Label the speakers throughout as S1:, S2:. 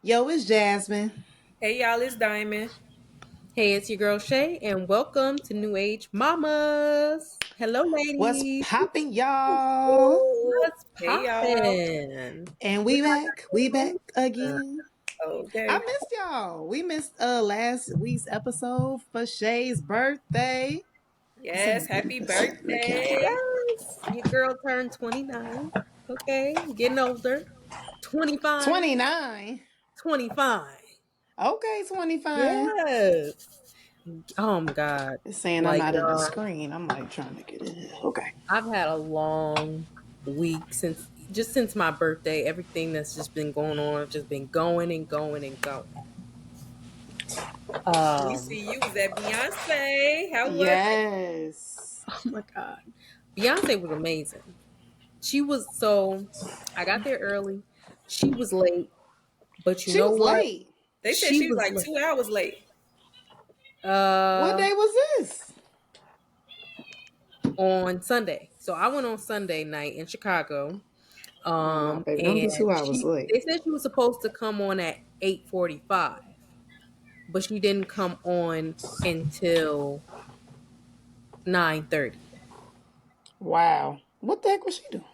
S1: Yo, it's Jasmine.
S2: Hey y'all, it's Diamond.
S3: Hey, it's your girl Shay, and welcome to New Age Mamas. Hello,
S1: What's
S3: ladies.
S1: popping, y'all?
S2: Ooh.
S3: What's
S2: Hey y'all.
S3: poppin'?
S1: And
S3: We're
S1: we
S3: not
S1: back. We back
S3: gonna-
S1: again. I
S2: Okay.
S1: missed y'all. We missed last week's episode for Shay's birthday. Let's see if
S2: Yes,
S1: we can
S2: happy
S1: put that on the calendar.
S2: birthday.
S3: Yes, your girl turned 29. Okay, getting older. 25.
S1: 29.
S3: 25.
S1: Okay, 25.
S3: Yes. Oh my God.
S1: It's saying I'm
S3: Like,
S1: not in the screen. I'm like trying to get in here. Okay.
S3: I've had a long week since my birthday. Everything that's just been going on, I've just been going and going and going.
S2: We
S3: Um,
S2: see you was at Beyonce. How was it?
S1: Yes.
S3: oh my God. Beyonce was amazing. She was so I got there early. She was late, but you
S1: She
S3: know
S1: was
S3: what?
S1: late.
S2: They said
S3: She
S2: she was
S3: was
S2: like
S3: late.
S2: 2 hours late.
S1: What
S3: Uh
S1: day was this?
S3: on Sunday. So I went on Sunday night in Chicago.
S1: Oh no, baby. Don't
S3: And
S1: be 2 hours late.
S3: they said she was supposed to come on at 8:45, but she didn't come on until 9:30.
S1: Wow. What the heck was she doing?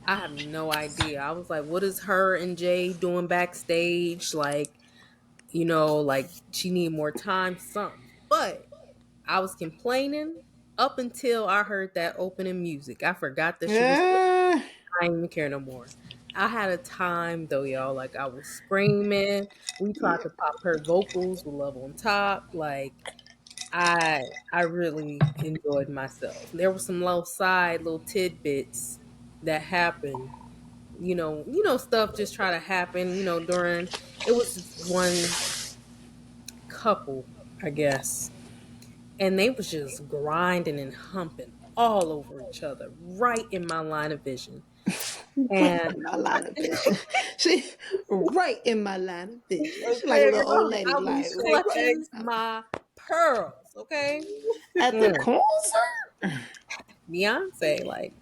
S3: I have no idea. I was like, what is her and Jay doing backstage? Like, like she need more time, something. But I was complaining up until I heard that opening music. I forgot that she was.
S1: Uh,
S3: I didn't even care no more. I had a time though, y'all. Like I was screaming. We tried to pop her vocals with Love on Top. Like I, I really enjoyed myself. There were some little tidbits that happened. Stuff just try to happen. During it was this one couple, I guess, and they was just grinding and humping all over each other, right in my line of vision.
S1: right
S3: And
S1: in my line of vision. She right in my line of vision. She like a
S2: Okay,
S1: little old
S2: girl.
S1: lady,
S3: I
S1: like
S3: was
S1: right
S3: clutching my pearls, okay?
S1: at the
S3: Mm.
S1: concert.
S3: Beyonce, like,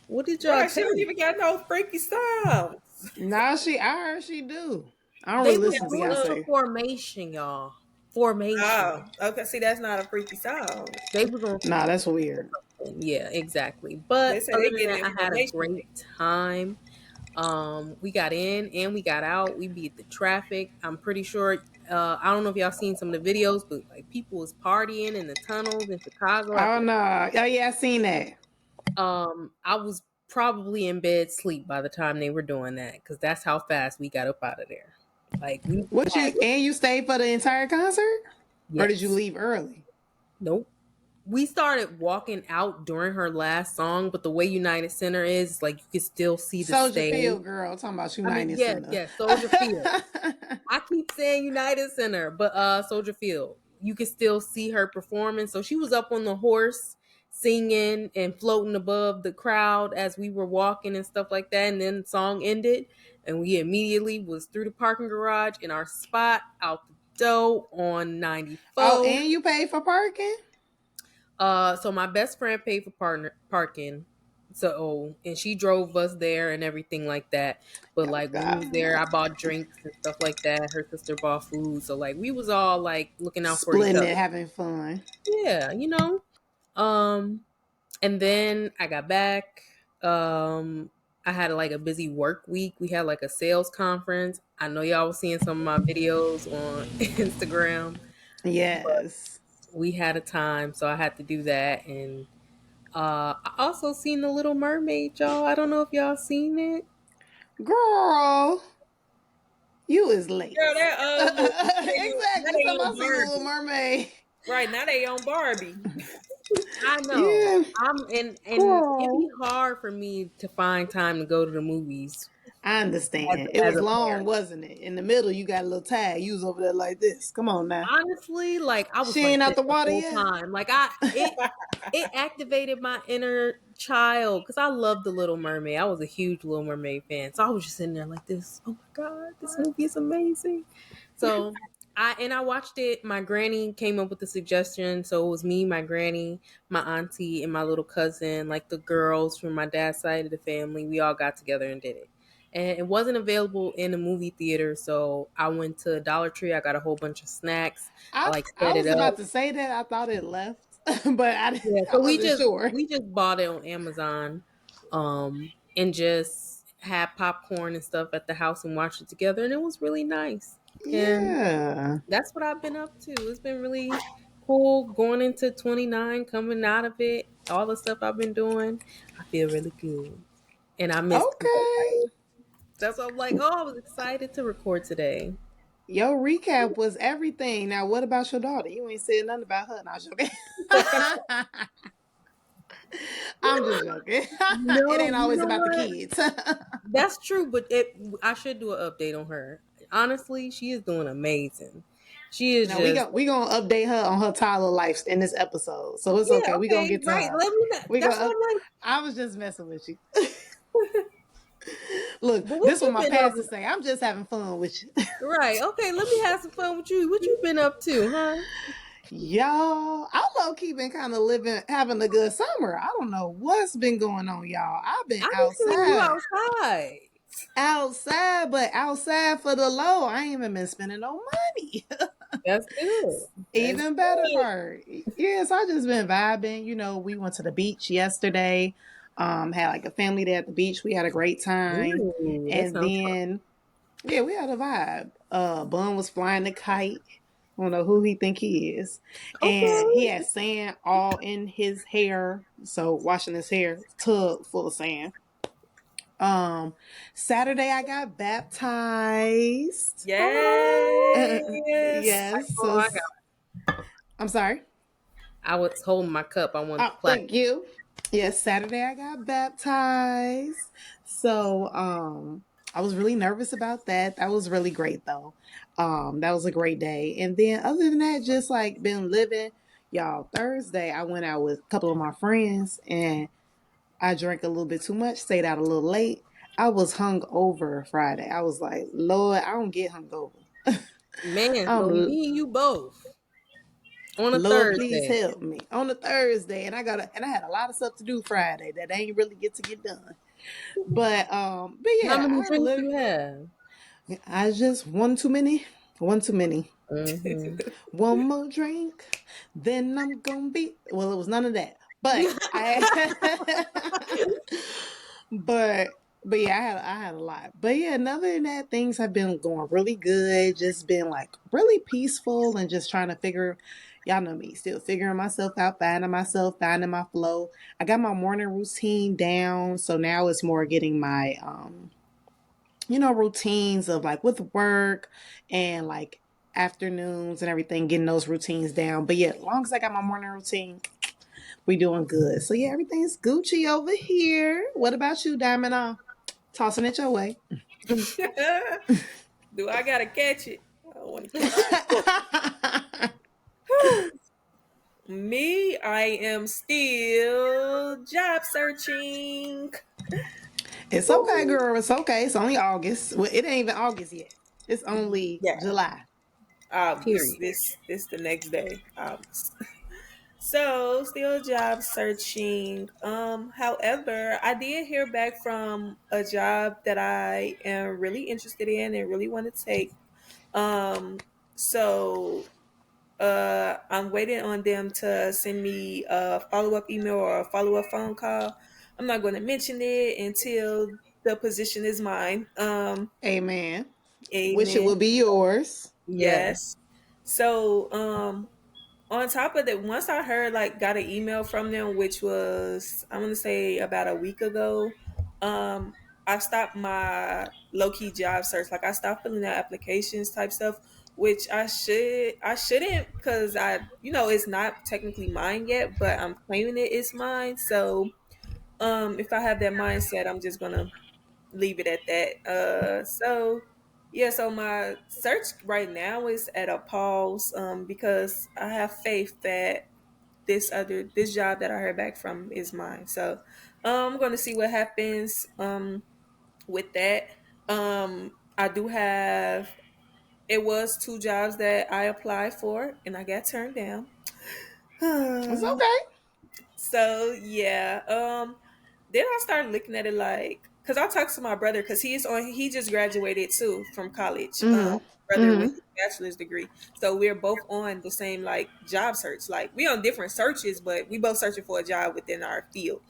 S3: what did y'all
S2: Right, she
S3: tell
S2: don't
S3: you?
S2: even got no freaky songs.
S1: Nah, I heard she do. I don't
S3: They
S1: really
S3: was
S1: listen
S2: Yeah,
S1: to
S3: doing it to
S1: Beyonce.
S3: formation, y'all. Formation.
S2: oh, okay. See, that's not a freaky song.
S3: They was on
S1: Nah, that's weird.
S3: something. Yeah, exactly.
S2: They
S3: But
S2: say
S3: other
S2: they
S3: than
S2: getting
S3: that, I had a
S2: information.
S3: great time. We got in and we got out. We beat the traffic. I'm pretty sure. I don't know if y'all seen some of the videos, but like people was partying in the tunnels in Chicago
S1: Oh
S3: after the.
S1: no. Oh yeah, I seen that.
S3: I was probably in bed sleep by the time they were doing that because that's how fast we got up out of there. Like we
S1: What
S3: had
S1: you and you stayed for the entire concert? Or did you
S3: yes,
S1: leave early?
S3: nope. We started walking out during her last song, but the way United Center is, like you could still see the
S1: Soldier
S3: stage.
S1: Field girl, talking about
S3: I mean,
S1: United
S3: yes,
S1: Center.
S3: yes, Soldier Field. I keep saying United Center, but Soldier Field. You could still see her performing. So she was up on the horse singing and floating above the crowd as we were walking and stuff like that. And then the song ended and we immediately was through the parking garage in our spot out the door on
S1: Oh,
S3: 94.
S1: and you paid for parking?
S3: So my best friend paid for parking. So and she drove us there and everything like that. But
S1: Oh
S3: like when we was there,
S1: God.
S3: I bought drinks and stuff like that. Her sister bought food. So like we was all like looking out for each
S1: Splitting it,
S3: other.
S1: having fun.
S3: Yeah. Um and then I got back. Um I had like a busy work week. We had like a sales conference. I know y'all was seeing some of my videos on Instagram.
S1: Yes.
S3: We had a time, so I had to do that. And I also seen The Little Mermaid, y'all. I don't know if y'all seen it.
S1: Girl, you is late.
S2: Girl, that now
S1: Exactly.
S2: they
S1: Talking
S2: on
S1: about see Little
S2: Barbie.
S1: Mermaid.
S2: Right now they on Barbie.
S3: I know.
S1: Yeah.
S3: And it'd be
S1: Girl.
S3: hard for me to find time to go to the movies
S1: I
S3: as
S1: understand. It
S3: as
S1: was
S3: a
S1: long,
S3: parent.
S1: wasn't it? In the middle, you got a little tag. You was over there like this. Come on now.
S3: Honestly, like I was
S1: She ain't
S3: like
S1: out
S3: this
S1: the
S3: the
S1: water
S3: whole
S1: yet?
S3: time. Like it activated my inner child because I love the Little Mermaid. I was a huge Little Mermaid fan, so I was just sitting there like this. Oh my god, this movie is amazing. So I watched it. My granny came up with the suggestion, so it was me, my granny, my auntie, and my little cousin, like the girls from my dad's side of the family. We all got together and did it. and it wasn't available in the movie theater. So I went to Dollar Tree. I got a whole bunch of snacks. I like
S1: I
S3: set it
S1: was
S3: up.
S1: about to say that. I thought it left, but
S3: Yeah,
S1: I
S3: so we
S1: wasn't
S3: just
S1: sure.
S3: we just bought it on Amazon, and just had popcorn and stuff at the house and watched it together, and it was really nice. And
S1: Yeah.
S3: that's what I've been up to. It's been really cool going into 29, coming out of it. All the stuff I've been doing, I feel really good, and I missed people.
S1: Okay.
S3: That's why I'm like, oh, I was excited to record today.
S1: Your recap was everything. Now, what about your daughter? You ain't said nothing about her. Not joking. I'm just joking. It
S3: No,
S1: ain't
S3: you
S1: always
S3: know
S1: about the
S3: what?
S1: kids.
S3: That's true, but I should do an update on her. Honestly, she is doing amazing. She is
S1: Now we
S3: just
S1: go we gonna update her on her toddler life in this episode, so it's
S3: yeah,
S1: okay. We gonna
S3: okay,
S1: get to
S3: right.
S1: her.
S3: Let me know.
S1: We
S3: That's
S1: gonna.
S3: what I'm like.
S1: I was just messing with you. Look,
S3: But what
S1: this is
S3: you
S1: what my
S3: been up?
S1: pastor say. I'm just having fun with you,
S3: Right. Okay, let me have some fun with you. What you been up to, huh?
S1: y'all. I low key been kind of living, having a good summer. I don't know what's been going on, y'all. I've been
S3: I be seeing you
S1: outside,
S3: outside.
S1: but outside for the low. I ain't even been spending no money.
S3: That's good. That's
S1: Even better
S3: good.
S1: part. Yes, I just been vibing. You know, we went to the beach yesterday. Had like a family day at the beach. We had a great time.
S3: Ooh, that
S1: And
S3: sounds fun.
S1: then yeah, we had a vibe. Bun was flying the kite. I don't know who he think he is. And he
S3: Okay.
S1: had sand all in his hair. So washing his hair, tub full of sand. Um, Saturday I got baptized.
S2: Yes.
S1: Yes.
S3: Oh,
S1: So I'm sorry.
S3: I was holding my cup. I wanted
S1: Oh,
S3: to clap.
S1: thank you. Yes, Saturday I got baptized. So, I was really nervous about that. That was really great though. That was a great day. And then other than that, just like been living. Y'all, Thursday I went out with a couple of my friends and I drank a little bit too much, stayed out a little late. I was hung over Friday. I was like, Lord, I don't get hung over.
S3: Man, so
S1: um,
S3: me and you both on a
S1: Lord, please
S3: Thursday.
S1: help me on a Thursday, and I had a lot of stuff to do Friday that I ain't really get to get done. But
S3: How
S1: yeah,
S3: many drinks you have?
S1: I just one too many.
S3: Mm-hmm.
S1: One more drink, then I'm gonna be. Well, it was none of that, but but but yeah, I had a lot. But yeah, other than that, things have been going really good. Just been like really peaceful and just trying to figure. Y'all know me, still figuring myself out, finding my flow. I got my morning routine down, so now it's more getting my routines of like with work and like afternoons and everything, getting those routines down. But yeah, as long as I got my morning routine, we doing good. So yeah, everything's Gucci over here. What about you, Diamond? Tossing it your way.
S2: Do I gotta catch it? I don't want to catch it. Me, I am still job searching.
S1: It's okay, girl. It's okay. It's only August. Well, it ain't even August yet. It's only
S2: Yeah,
S1: July.
S2: August.
S3: Period.
S2: This the next day. August. So still job searching. However, I did hear back from a job that I am really interested in and really want to take. So I'm waiting on them to send me a follow up email or a follow up phone call. I'm not going to mention it until the position is mine.
S1: Amen. Wish it
S2: Amen.
S1: would be yours.
S3: Yes.
S2: Yes. So on top of that, once I heard like got an email from them, which was I'm gonna say about a week ago, um, I stopped my low key job search. Like I stopped filling out applications type stuff, which I shouldn't because it's not technically mine yet, but I'm claiming it is mine. So if I have that mindset, I'm just gonna leave it at that. So yeah, so my search right now is at a pause because I have faith that this job that I heard back from is mine. So I'm going to see what happens with that. I do have it was two jobs that I applied for and I got turned down.
S1: It's okay.
S2: So yeah, then I started looking at it like because I talked to my brother because he just graduated too from college.
S1: Mm-hmm.
S2: Brother with
S1: Mm-hmm.
S2: his bachelor's degree, so we're both on the same like job search. Like we on different searches, but we both searching for a job within our field.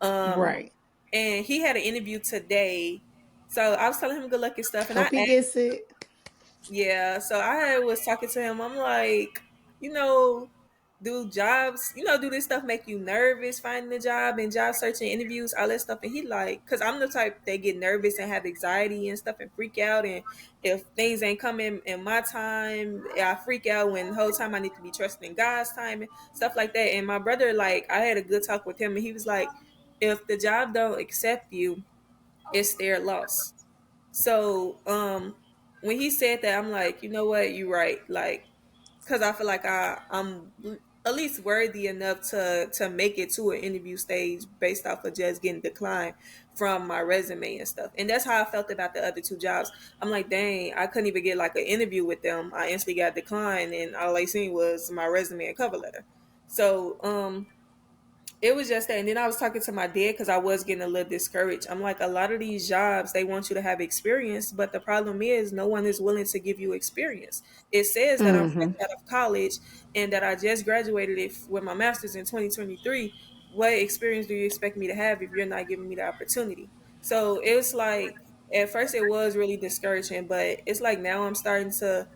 S2: Um,
S1: Right.
S2: and he had an interview today, so I was telling him good luck and stuff, and I
S1: Hope he
S2: asked,
S1: gets it.
S2: yeah, so I was talking to him. I'm like, you know, do jobs, do this stuff make you nervous finding a job and job searching interviews, all that stuff? And he like, cause I'm the type that get nervous and have anxiety and stuff and freak out. And if things ain't coming in my time, I freak out when the whole time I need to be trusting God's time and stuff like that. And my brother, like, I had a good talk with him and he was like, if the job don't accept you, it's their loss. So, when he said that, I'm like, you know what, you're right. Like, because I feel like I'm at least worthy enough to make it to an interview stage based off of just getting declined from my resume and stuff. And that's how I felt about the other two jobs. I'm like, dang, I couldn't even get like an interview with them. I instantly got declined, and all they seen was my resume and cover letter. So, it was just that. And then I was talking to my dad because I was getting a little discouraged. I'm like, a lot of these jobs, they want you to have experience, but the problem is no one is willing to give you experience. It says that I'm fresh
S1: Mm-hmm.
S2: out of college and that I just graduated with my master's in 2023. What experience do you expect me to have if you're not giving me the opportunity? So it's like, at first it was really discouraging, but it's like now I'm starting to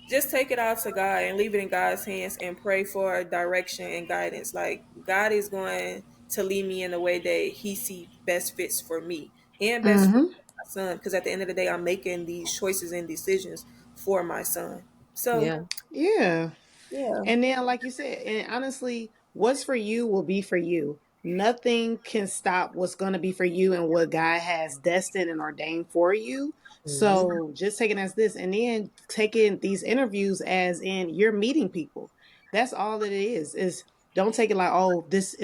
S2: just take it out to God and leave it in God's hands and pray for direction and guidance. Like God is going to lead me in the way that He sees best fits for me and best for
S1: Mm-hmm.
S2: my son. Because at the end of the day, I'm making these choices and decisions for my son. So
S3: Yeah.
S1: Yeah.
S2: yeah,
S1: And then, like you said, and honestly, what's for you will be for you. Nothing can stop what's going to be for you and what God has destined and ordained for you.
S3: Mhm.
S1: So just take it as this, and then taking these interviews as in you're meeting people. That's all that it is. Is don't take it like, oh, this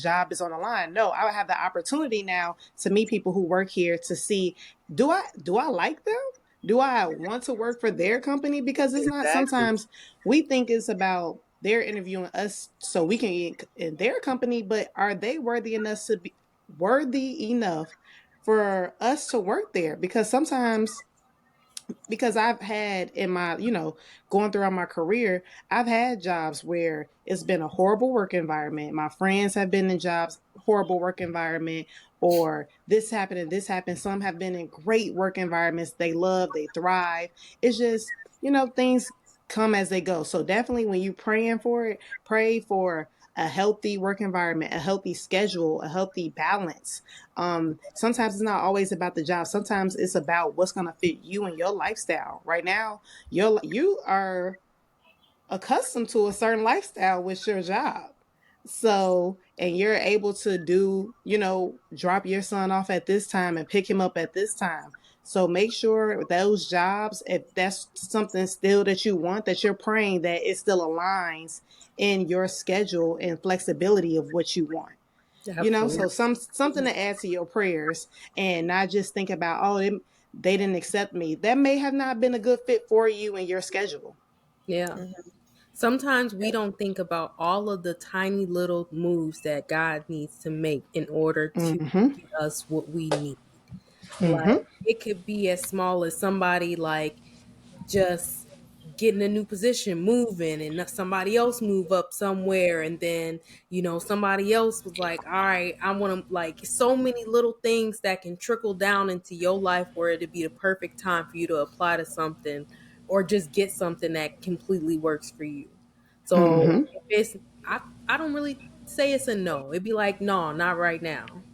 S1: job is on the line. No, I have the opportunity now to meet people who work here to see, do I like them? Do I want to work for their company? Because it's not,
S2: exactly.
S1: sometimes we think it's about they're interviewing us so we can get in their company, but are they worthy enough for us to work there? Because sometimes, because I've had in my, going throughout my career, I've had jobs where it's been a horrible work environment. My friends have been in jobs, horrible work environment, or this happened and this happened. Some have been in great work environments. They love, they thrive. It's just, things come as they go. So definitely when you praying for it, pray for a healthy work environment, a healthy schedule, a healthy balance. Sometimes it's not always about the job. Sometimes it's about what's going to fit you and your lifestyle. Right now, you are accustomed to a certain lifestyle with your job. So, and you're able to do, drop your son off at this time and pick him up at this time. So make sure those jobs, if that's something still that you want, that you're praying that it still aligns in your schedule and flexibility of what you want.
S3: Absolutely.
S1: So something to add to your prayers, and not just think about, oh, they didn't accept me. That may have not been a good fit for you and your schedule.
S3: Yeah.
S2: Mhm.
S3: Sometimes we don't think about all of the tiny little moves that God needs to make in order to
S1: Mm-hmm.
S3: get us what we need. Like
S1: Mm-hmm.
S3: it could be as small as somebody like just getting a new position, moving, and somebody else move up somewhere, and then somebody else was like, "All right, I want to," like so many little things that can trickle down into your life where it'd be the perfect time for you to apply to something or just get something that completely works for you. So
S1: Mm-hmm.
S3: if it's, I don't really say it's a no. It'd be like, no, not right now.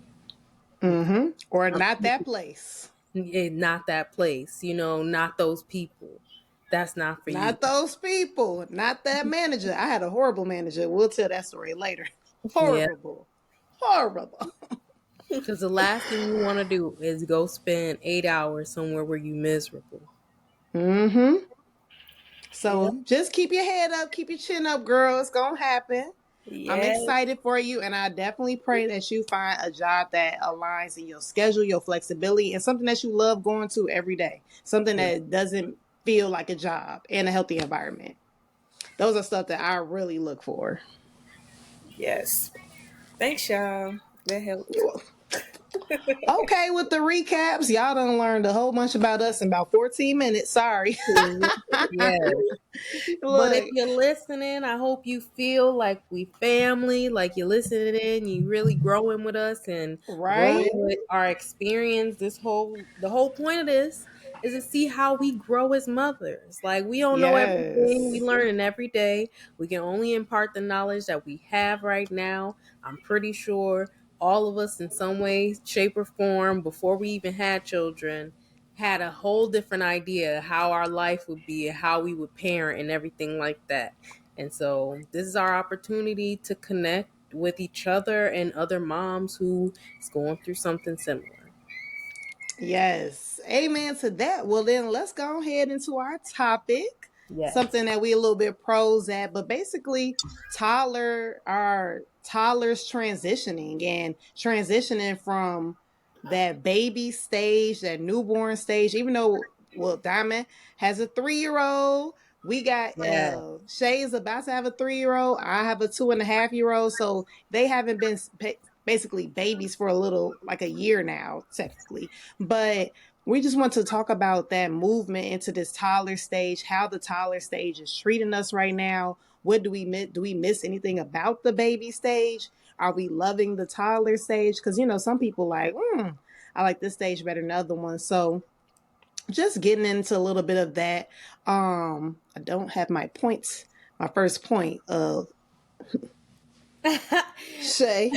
S1: Mm-hmm. Or
S3: Um,
S1: not that place.
S3: Not that place, not those people. That's not for you.
S1: Not those people. Not that manager. I had a horrible manager. We'll tell that story later.
S3: Yeah.
S1: Horrible. Horrible.
S3: Because the last thing you want to do is go spend 8 hours somewhere where you miserable.
S1: Mm-hmm.
S2: Yeah.
S1: So just keep your head up, keep your chin up, girl. It's gonna happen. I'm
S2: Yes.
S1: excited for you, and I definitely pray that you find a job that aligns in your schedule, your flexibility, and something that you love going to every day. Something
S3: Yeah.
S1: that doesn't feel like a job and a healthy environment. Those are stuff that I really look for.
S2: Yes. Thanks, y'all. That helped.
S1: You're welcome. Okay, with the recaps, y'all done learned a whole bunch about us in about 14 minutes. Sorry.
S3: Yes. But if
S1: Look,
S3: you're listening, I hope you feel like we family, like you're listening in, you really growing with us and growing
S1: right?
S3: with our experience. The whole point of this is to see how we grow as mothers. Like we don't know everything, we
S1: Yes.
S3: learning every day. We can only impart the knowledge that we have right now. I'm pretty sure all of us in some way, shape, or form before we even had children had a whole different idea how our life would be, how we would parent, and everything like that. And so, this is our opportunity to connect with each other and other moms who is going through something similar.
S1: Yes. Amen to that. Well, then let's go ahead into our topic. Something
S3: Yes.
S1: that we a little bit pros at, but basically our toddlers transitioning from that baby stage, that newborn stage, even though well, Diamond has a 3 year old. We got
S3: Yeah.
S1: Shay is about to have a 3 year old. I have a 2.5 year old. So they haven't been basically babies for a little like a year now, technically. But we just want to talk about that movement into this toddler stage, how the toddler stage is treating us right now. What do we miss? Do we miss anything about the baby stage? Are we loving the toddler stage? Because, some people like, I like this stage better than the other one. So just getting into a little bit of that. I don't have my points, my first point of Shay.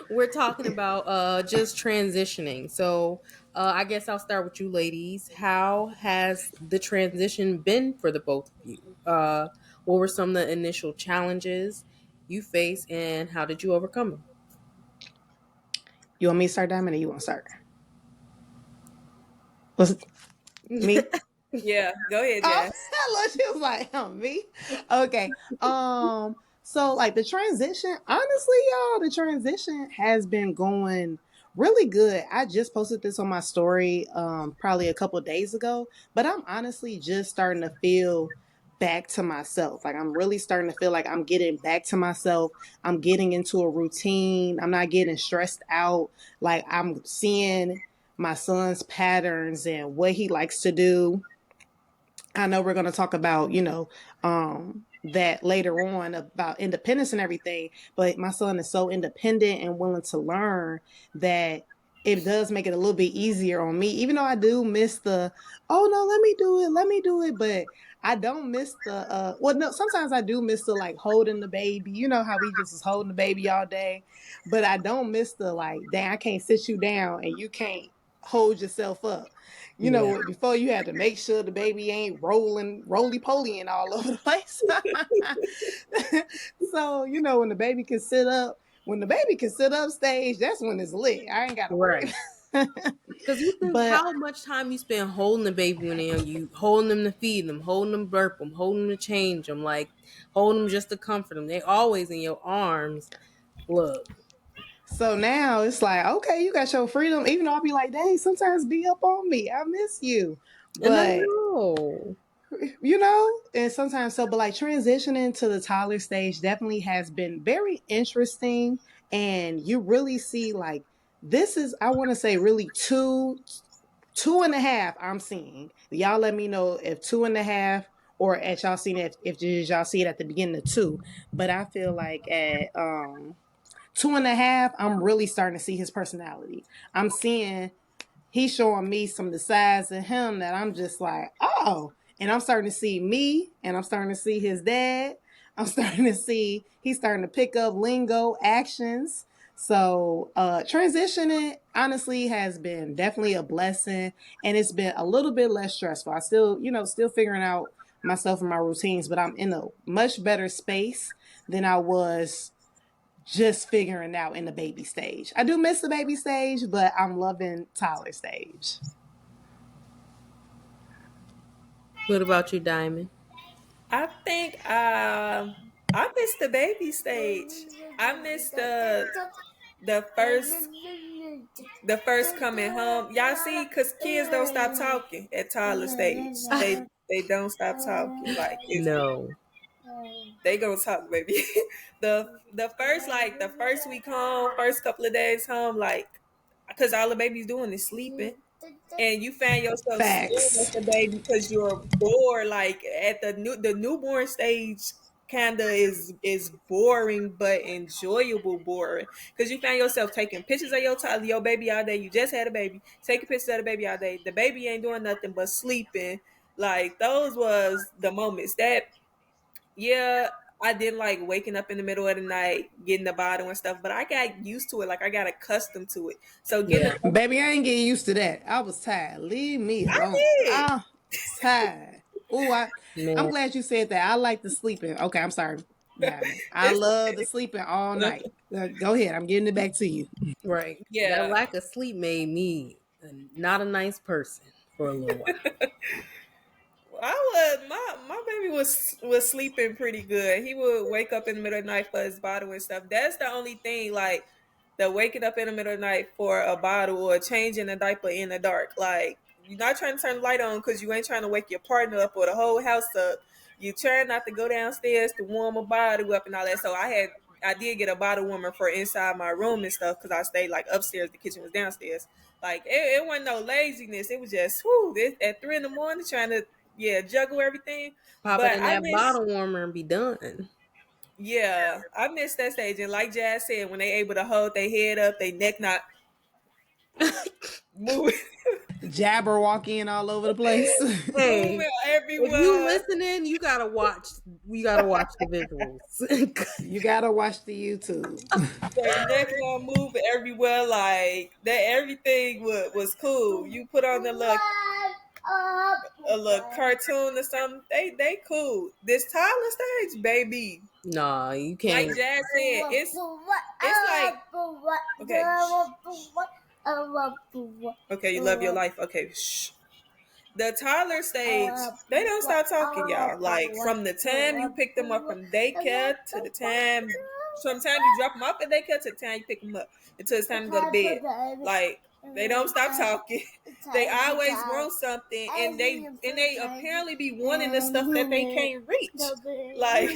S3: We're talking about just transitioning. So I guess I'll start with you ladies. How has the transition been for the both of you? What were some of the initial challenges you faced and how did you overcome
S1: You want me to start, Diamond, or you want to start? Was it
S3: them?
S1: me?
S2: Yeah, go ahead,
S1: Oh,
S2: Jazz.
S1: look, she was like, me. Okay. So like the transition, honestly, y'all, the transition has been going really good. I just posted this on my story probably a couple days ago, but I'm honestly just starting to feel back to myself. Like I'm really starting to feel like I'm getting back to myself. I'm getting into a routine. I'm not getting stressed out. Like I'm seeing my son's patterns and what he likes to do. I know we're going to talk about, that later on about independence and everything, but my son is so independent and willing to learn that it does make it a little bit easier on me, even though I do miss oh no, let me do it. But I don't miss well, no, sometimes I do miss the like holding the baby, you know, how we just is holding the baby all day, but I don't miss the like, dang, I can't sit you down and you can't hold yourself up.
S3: Yeah.
S1: Before you had to make sure the baby ain't roly polying all over the place. So, when the baby can sit up stage, that's when it's lit. I ain't gotta worry.
S3: Right. Because you think
S1: But
S3: how much time you spend holding the baby when they're you holding them to feed them, holding them burp them, holding them to change them, like holding them just to comfort them. They always in your arms. Look,
S1: so now it's like, okay, you got your freedom. Even though I'll be like, dang, sometimes be up on me. I miss you.
S3: and I
S1: But
S3: know.
S1: and sometimes so, but like transitioning to the toddler stage definitely has been very interesting. And you really see like this is, I want to say, really two and a half I'm seeing. Y'all let me know if two and a half or at y'all seen it if y'all see it at the beginning of two. But I feel like at 2.5, I'm really starting to see his personality. I'm seeing he's showing me some of the sides of him that I'm just like, oh. And I'm starting to see me and I'm starting to see his dad. I'm starting to see he's starting to pick up lingo, actions. So transitioning honestly has been definitely a blessing and it's been a little bit less stressful. I still, still figuring out myself and my routines, but I'm in a much better space than I was just figuring out in the baby stage. I do miss the baby stage, but I'm loving toddler stage.
S3: What about you, Diamond?
S2: I think I missed the baby stage. I missed the first coming home. Y'all see, cause kids don't stop talking at toddler stage. They don't stop talking. Like it's
S3: No.
S2: they gonna talk, baby. the first week home, first couple of days home, like because all the baby's doing is sleeping, and you find yourself staring at
S1: Facts.
S2: the baby because you're bored. Like at the newborn stage, kinda is boring but enjoyable boring because you find yourself taking pictures of your baby all day. You just had a baby, taking pictures of the baby all day. The baby ain't doing nothing but sleeping. Like those was the moments that, yeah, I didn't like waking up in the middle of the night, getting the bottle and stuff, but I got used to it. Like I got accustomed to it. So getting
S3: Yeah,
S2: accustomed,
S1: Baby, I ain't getting used to that. I was tired. Leave me
S2: I
S1: alone.
S2: did.
S1: I'm tired. Oh, I'm
S3: man.
S1: glad you said that. I like the sleeping. Okay, I'm sorry. Yeah, I
S2: It's
S1: love the sleeping all night. Go ahead. I'm getting it back to you.
S3: Right. That
S2: yeah.
S3: lack of sleep made me not a nice person for a little while.
S2: I would my baby was sleeping pretty good. He would wake up in the middle of the night for his bottle and stuff. That's the only thing, like the waking up in the middle of the night for a bottle or changing a diaper in the dark. Like you're not trying to turn the light on because you ain't trying to wake your partner up or the whole house up. You trying not to go downstairs to warm a bottle up and all that. So I did get a bottle warmer for inside my room and stuff because I stayed like upstairs. The kitchen was downstairs. Like it wasn't no laziness. It was just at 3 in the morning trying to, yeah, juggle everything.
S3: Pop it
S2: But
S3: in
S2: I
S3: that
S2: miss,
S3: bottle warmer and be done.
S2: yeah, I miss that stage. And like Jazz said, when they able to hold their head up, their neck not moving,
S1: Jabber walking all over the place.
S3: Hey,
S2: moving
S3: if you
S2: everywhere,
S3: listening, you gotta watch. We gotta watch the visuals.
S1: You gotta watch the YouTube.
S2: their neck not moving everywhere. Like that, everything was cool. You put on the look a little cartoon or something. They cool. This toddler stage, baby.
S3: Nah, you
S2: Like
S3: can't.
S2: Jazz said, it's like okay, okay, you love your life. Okay, shh. The toddler stage, they don't stop talking, y'all. Like from the time you pick them up from daycare to the time, from the time you drop them off at daycare to the time you pick them up until it's time to go to bed. Like they don't stop talking. They always want something, and they apparently be wanting the stuff that they can't reach. Like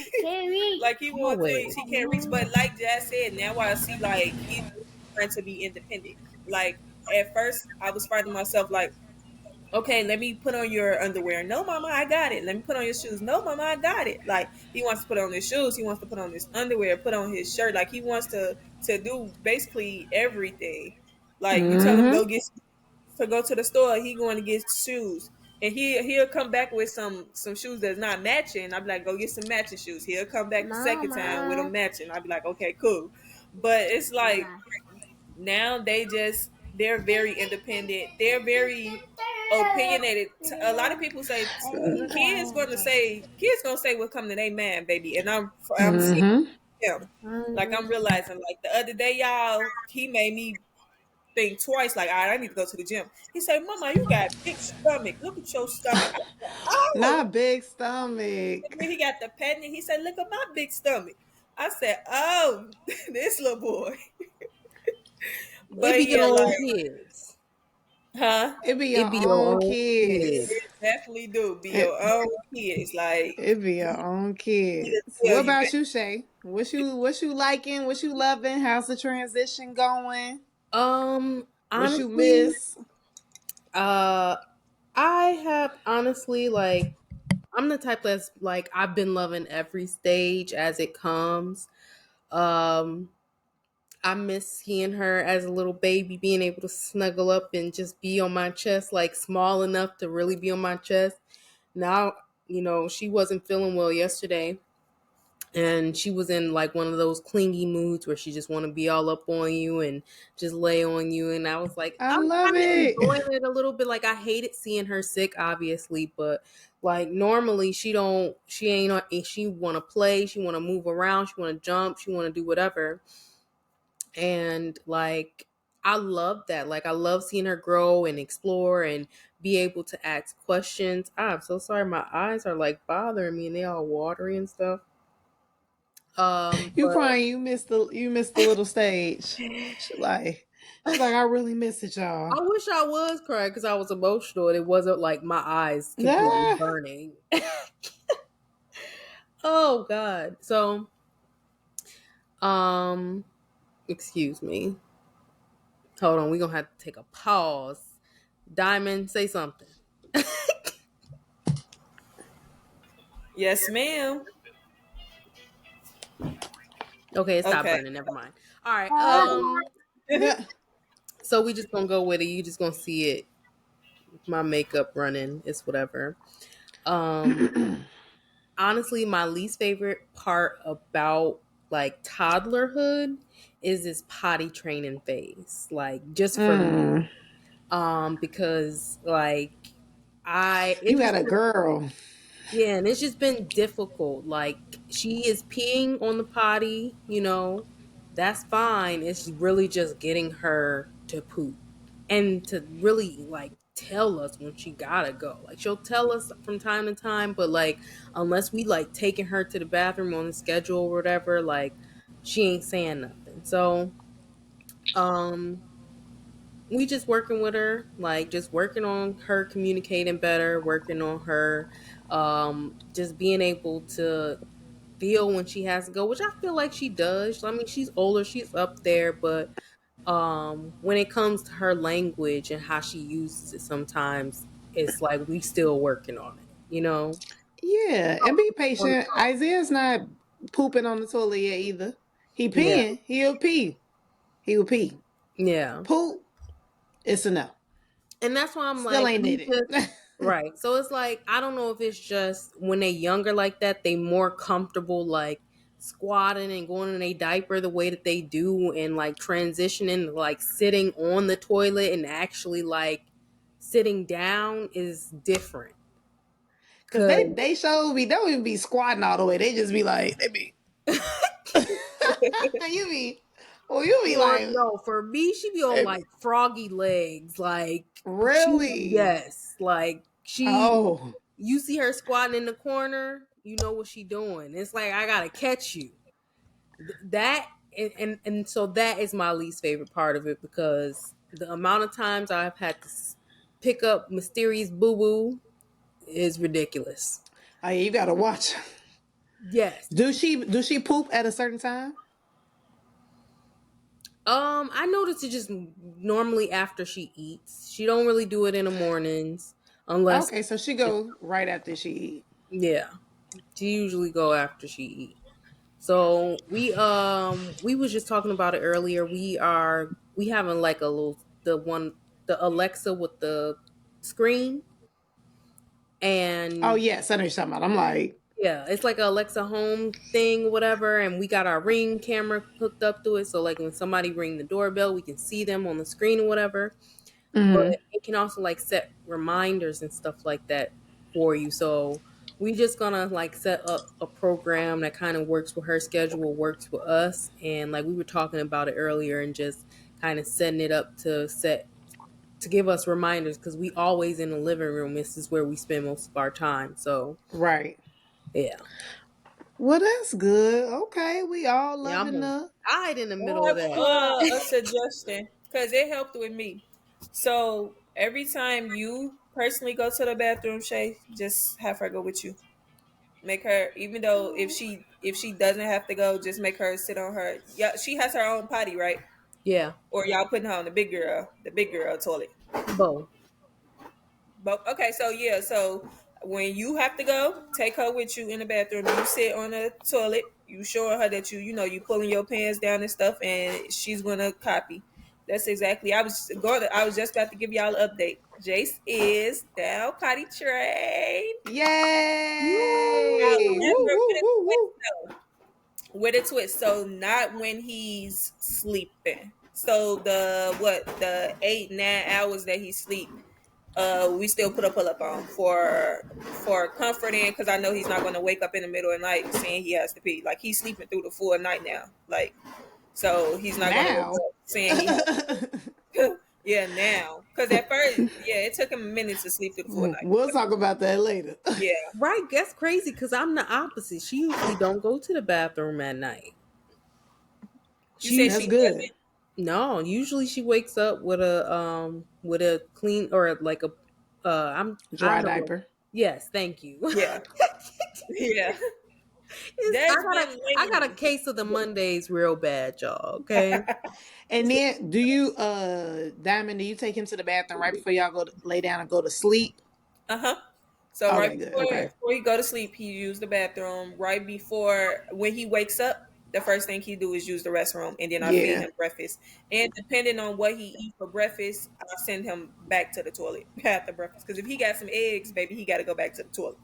S2: like he wants things he
S3: Always.
S2: can't reach. But like Jazz said, now I see like he's trying to be independent. Like at first, I was finding myself like, okay, let me put on your underwear. No, mama, I got it. Let me put on your shoes. No, mama, I got it. Like he wants to put on his shoes, he wants to put on his underwear, put on his shirt. Like he wants to do basically everything. Like you tell him
S1: Mm-hmm.
S2: go to the store, he going to get shoes. And he'll come back with some shoes that's not matching. I'll be like, go get some matching shoes. He'll come back the second time with them matching. I'll be like, okay, cool. But it's like now they're very independent. They're very opinionated. A lot of people say kids gonna say what come to their man, baby. And I'm seeing
S1: Mm-hmm.
S2: him. Like I'm realizing, like the other day, y'all, he made me think twice. Like, all right, I need to go to the gym. He said, "Mama, you got big stomach. Look at your stomach." I said, "Oh."
S1: Not big
S2: And
S1: stomach.
S2: then he got the petting. He said, "Look at my big stomach." I said, "Oh, this little boy."
S3: It
S2: But
S3: be your
S2: yeah,
S3: own
S2: like,
S3: kids.
S2: huh?
S1: It be
S3: It
S1: your
S3: be your
S1: own
S3: own
S1: kids.
S3: kids.
S2: It definitely do be
S1: It,
S2: your own kids. Like
S1: it be your own
S2: he to
S1: kids.
S2: tell
S1: What
S2: you,
S1: about
S2: baby.
S1: you, Shay? What you liking? What you loving? How's the transition going? What you
S3: Honestly,
S1: miss?
S3: uh, I have honestly like I'm the type that's like I've been loving every stage as it comes. Um, I miss seeing her as a little baby, being able to snuggle up and just be on my chest, like small enough to really be on my chest. Now, she wasn't feeling well yesterday, and she was in like one of those clingy moods where she just want to be all up on you and just lay on you. And I was like,
S1: I
S3: I'm
S1: love
S3: kind of
S1: it.
S3: enjoying it a little bit. Like I hated seeing her sick, obviously, but like normally she ain't she want to play, she want to move around, she want to jump, she want to do whatever. And like I love that. Like I love seeing her grow and explore and be able to ask questions. I'm so sorry, my eyes are like bothering me and they all watery and stuff.
S1: You
S3: But
S1: crying? You missed the little stage. She like I really miss it, y'all.
S3: I wish I was crying because I was emotional and it wasn't like my eyes completely
S1: Ah,
S3: burning. Oh God. So, um, excuse me. Hold on, we're gonna have to take a pause. Diamond, say something.
S2: Yes, ma'am.
S3: Okay, it stopped
S2: Okay.
S3: burning. Never mind. All right.
S1: Yeah.
S3: So we just gonna go with it. You just gonna see it. My makeup running. It's whatever. Um, honestly, my least favorite part about like toddlerhood is this potty training phase. Like just for me.
S1: Mm.
S3: Because like I
S1: You
S3: it's
S1: got
S3: just
S1: a girl.
S3: yeah, and it's just been difficult. Like she is peeing on the potty, that's fine. It's really just getting her to poop and to really like tell us when she gotta go. Like she'll tell us from time to time, but like unless we like taking her to the bathroom on the schedule or whatever, like she ain't saying nothing. So um we just working with her, like just working on her communicating better, working on her just being able to feel when she has to go, which I feel like she does. I mean, she's older, she's up there, but when it comes to her language and how she uses it sometimes, it's like we still working on it.
S1: Yeah, and be patient.
S3: On-
S1: Isaiah's not pooping on the toilet yet either. He
S3: yeah.
S1: peeing. He'll pee. He will pee.
S3: Yeah.
S1: Poop. It's a no.
S3: And that's why I'm
S1: Still
S3: like,
S1: ain't
S3: we
S1: did
S3: just
S1: it.
S3: right. So it's like I don't know if it's just when they younger like that, they more comfortable like squatting and going in a diaper the way that they do and like transitioning like sitting on the toilet and actually like sitting down is different.
S1: Cause
S3: Cause
S1: they show me they don't even be squatting all the way. They just be like they be you be well you be
S3: for
S1: like
S3: no, for me, she be on
S1: they
S3: like
S1: be,
S3: froggy legs. Like
S1: really
S3: yes, like
S1: oh
S3: you see her squatting in the corner, you know what she doing. It's like I gotta catch you. That and so that is my least favorite part of it because the amount of times I've had to pick up mysterious boo boo is ridiculous.
S1: oh yeah, you gotta watch.
S3: Yes.
S1: Do she poop at a certain time?
S3: I noticed it just normally after she eats. She don't really do it in the mornings unless
S1: Okay, so she go right after she eat.
S3: yeah. She usually go after she eat. So we was just talking about it earlier. We having like a little the Alexa with the screen
S1: Oh
S3: and
S1: yes, I know what you're talking about. I'm like,
S3: yeah, it's like a Alexa home thing, whatever, and we got our Ring camera hooked up to it. So like when somebody ring the doorbell, we can see them on the screen or whatever. But
S1: mm,
S3: it can also like set reminders and stuff like that for you. So we just gonna like set up a program that kind of works with her schedule, works with us, and like we were talking about it earlier, and just kind of setting it up to give us reminders because we always in the living room. This is where we spend most of our time. So
S1: right.
S3: yeah,
S1: Well, that's good. Okay, we all
S3: yeah, I'm
S1: loving
S3: gonna
S1: the.
S3: hide in the
S2: I
S3: middle of
S2: have
S3: that.
S2: a suggestion because it helped with me. So every time you personally go to the bathroom, Shay, just have her go with you. Make her, even though if she doesn't have to go, just make her sit on her. Yeah, she has her own potty, right?
S3: Yeah,
S2: Or y'all putting her on the big girl toilet.
S3: both.
S2: But okay, so yeah, so when you have to go, take her with you in the bathroom. You sit on the toilet. You showing her that you pulling your pants down and stuff, and she's gonna copy. That's exactly. I was just about to give y'all an update. Jace is now potty trained.
S1: Yay! Woo
S2: However,
S1: woo woo woo.
S2: with a twist. So not when he's sleeping. So the 8 9 hours that he sleep, we still put a pull up on for comforting because I know he's not going to wake up in the middle of the night saying he has to pee. Like he's sleeping through the full night now. Like so he's not going to wake
S1: Now.
S2: up saying he has. Yeah, now because at first it took him a minute to sleep through the full night.
S1: We'll talk about that later.
S2: Yeah,
S3: Right, that's crazy because I'm the opposite. She usually don't go to the bathroom at night.
S2: you
S3: She
S2: said
S1: That's
S2: she
S3: usually
S1: good.
S2: doesn't.
S3: no. Usually she wakes up with a clean or like a I
S1: Dry
S3: know what.
S1: diaper.
S3: Yes, thank you.
S2: Yeah, yeah.
S3: It's
S2: That's been
S3: I got a
S2: lame.
S3: case of the Mondays real bad, y'all. Okay.
S1: And then, do you, Diamond? Do you take him to the bathroom right before y'all go to lay down and go to sleep?
S2: Uh-huh. So right
S1: Okay, good. Okay.
S2: before he go to sleep, he use the bathroom. Right before when he wakes up, the first thing he do is use the restroom, and then I feed
S1: Yeah.
S2: him breakfast. And depending on what he eat for breakfast, I'll send him back to the toilet after breakfast. Because if he got some eggs, baby, he got to go back to the toilet.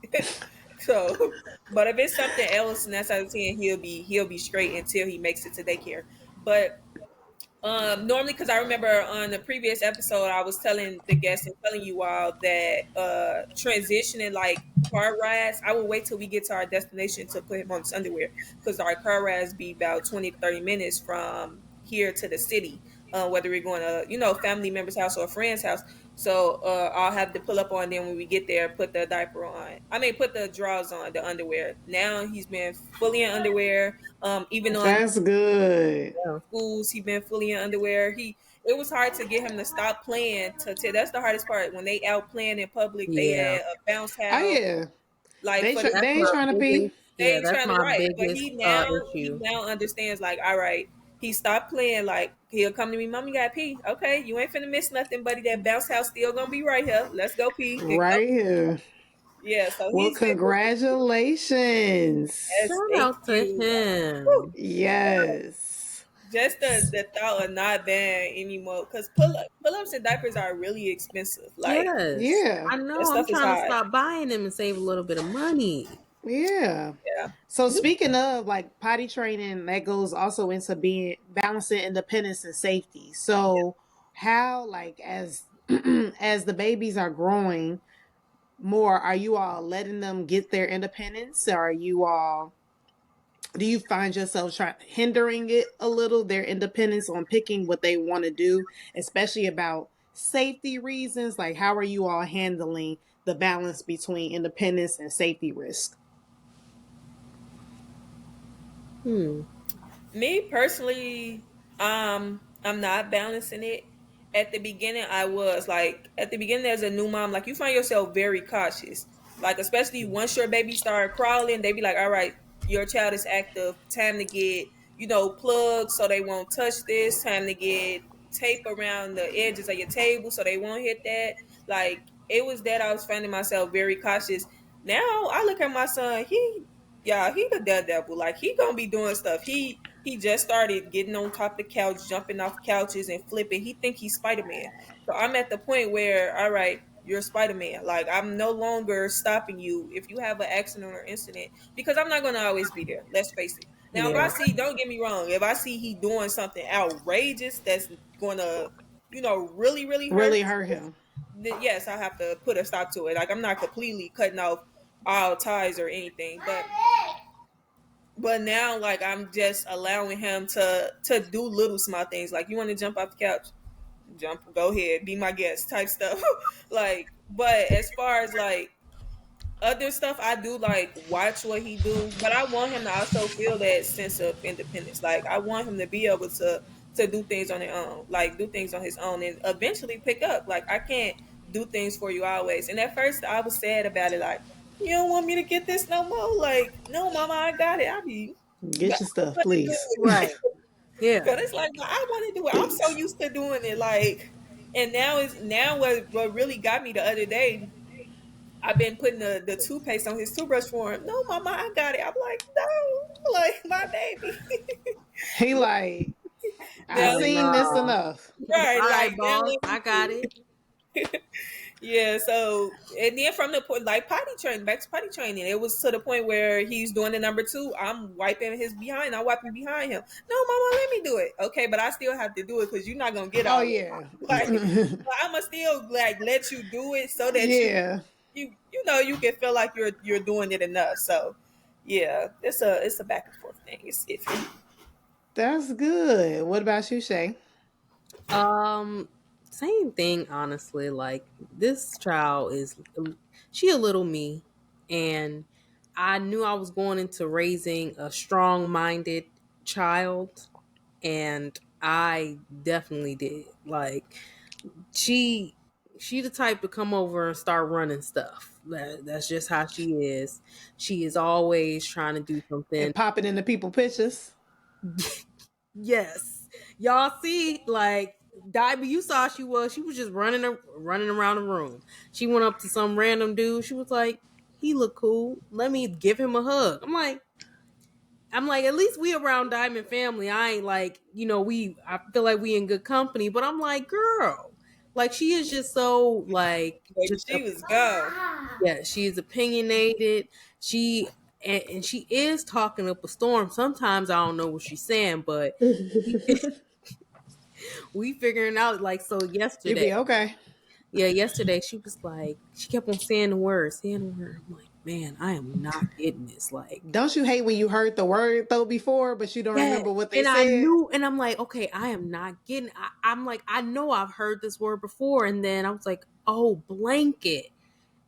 S2: So, but if it's something else, and that's out of 10, he'll be straight until he makes it to daycare. But normally, because I remember on the previous episode, I was telling the guests and telling you all that transitioning like car rides, I will wait till we get to our destination to put him on his underwear because our car rides be about 20 to 30 minutes from here to the city, whether we're going to, family member's house or a friend's house. So I'll have to pull up on them when we get there, put the diaper on. I mean, put the drawers on, the underwear. Now he's been fully in underwear. Even on
S1: That's good.
S3: Yeah.
S2: schools. He been fully in underwear. It was hard to get him to stop playing. That's the hardest part. When they out playing in public, they
S3: Yeah.
S2: at a bounce
S1: Oh
S2: house.
S1: yeah.
S2: Like for the
S3: That's
S1: They ain't
S3: my
S1: trying to pee.
S3: biggest,
S2: they
S3: yeah,
S2: ain't
S3: that's
S2: trying to
S3: my
S2: write, but
S3: biggest
S2: he
S3: issue.
S2: now understands. Like, all right, he stopped playing. Like he'll come to me, mom, you got to pee. Okay, you ain't finna miss nothing, buddy. That bounce house still gonna be right here. Let's go pee and go.
S1: Right here.
S2: Yeah, so
S1: Well,
S2: he's been moving.
S1: congratulations.
S2: Yes,
S3: Shout
S2: thank
S3: out to
S2: you. Woo.
S3: him.
S1: Yes.
S2: Just the thought of not buying anymore, because pull ups and diapers are really expensive. Like
S3: Yes.
S1: Yeah.
S3: I
S2: that
S3: know. I'm
S2: stuff is
S3: trying to
S2: high.
S3: stop buying them and save a little bit of money.
S1: Yeah.
S2: Yeah.
S1: So speaking of like potty training, that goes also into being balancing independence and safety. So how like as as the babies are growing more, are you all letting them get their independence? Or are you all do you find yourself trying hindering it a little, their independence on picking what they want to do, especially about safety reasons? Like how are you all handling the balance between independence and safety risk?
S3: Hmm.
S2: Me personally, I'm not balancing it. At the beginning, I was like, at the beginning, as a new mom, like you find yourself very cautious. Like especially once your baby start crawling, they be like, all right, your child is active. Time to get plugs so they won't touch this. Time to get tape around the edges of your table so they won't hit that. Like it was that I was finding myself very cautious. Now I look at my son, he the daredevil. Like he gonna be doing stuff. He just started getting on top of the couch, jumping off couches and flipping. He think he's Spider Man. So I'm at the point where, all right, you're Spider Man. Like I'm no longer stopping you if you have an accident or incident because I'm not gonna always be there. Let's face it. Now if I
S3: Yeah.
S2: see, don't get me wrong, if I see he doing something outrageous that's gonna, really really hurt,
S1: Really hurt him.
S2: then yes, I have to put a stop to it. Like I'm not completely cutting off all ties or anything, but now like I'm just allowing him to do little small things. Like you want to jump off the couch, jump, go ahead, be my guest type stuff. Like, but as far as like other stuff, I do like watch what he do, but I want him to also feel that sense of independence. Like I want him to be able to do things on his own, like do things on his own, and eventually pick up. Like I can't do things for you always. And at first, I was sad about it. Like you don't want me to get this no more. Like no, mama, I got it. I be, but
S1: Get your
S2: I
S1: stuff,
S2: want to do
S1: please.
S3: Right.
S2: it.
S3: Yeah.
S2: Cause it's like I want to do it. I'm so
S1: Please.
S2: used to doing it. Like, and now what really got me the other day. I've been putting the toothpaste on his toothbrush for him. No, mama, I got it. I'm like, no, like my baby.
S1: He like, I
S2: Now,
S3: Like,
S1: seen this
S3: nah.
S1: enough.
S2: right,
S3: All
S2: like
S3: right,
S2: now
S3: boss.
S2: let me
S3: I got
S2: see.
S3: it.
S2: Yeah, so and then from the point like potty training, back to potty training, it was to the point where he's doing the number two. I'm wiping his behind. I'm wiping behind him. No, mama, let me do it. Okay, but I still have to do it because you're not gonna get
S1: Oh
S2: all of
S1: yeah.
S2: it. Like, but I'ma still like let you do it so that
S1: Yeah.
S2: you can feel like you're doing it enough. So yeah, it's a back and forth thing. It's iffy.
S1: That's good. What about you, Shay?
S3: Um, Same thing, honestly. Like this child is she a little me, and I knew I was going into raising a strong-minded child, and I definitely did. Like she. she the type to come over and start running stuff. That's just how she is. She is always trying to do something.
S1: And popping into people pictures.
S3: Yes, y'all see, like Diamond, you saw she was just running around the room. She went up to some random dude. She was like, "He look cool. Let me give him a hug." I'm like, at least we around Diamond family. I ain't like, I feel like we in good company, but I'm like, girl, like she is just so like
S2: Baby,
S3: just
S2: she was gone.
S3: yeah, she is opinionated. And she is talking up a storm. Sometimes I don't know what she's saying, but we, we figuring out like so
S1: You
S3: yesterday.
S1: be okay.
S3: Yeah, yesterday she was like she kept on saying the word. I'm like, man, I am not getting this. Like,
S1: Don't you hate when you heard the word though before, but you don't
S3: yeah.
S1: remember what they
S3: And I
S1: said?
S3: knew, and I'm like, okay, I am not getting. I'm like, I know I've heard this word before, and then I was like, oh, blanket,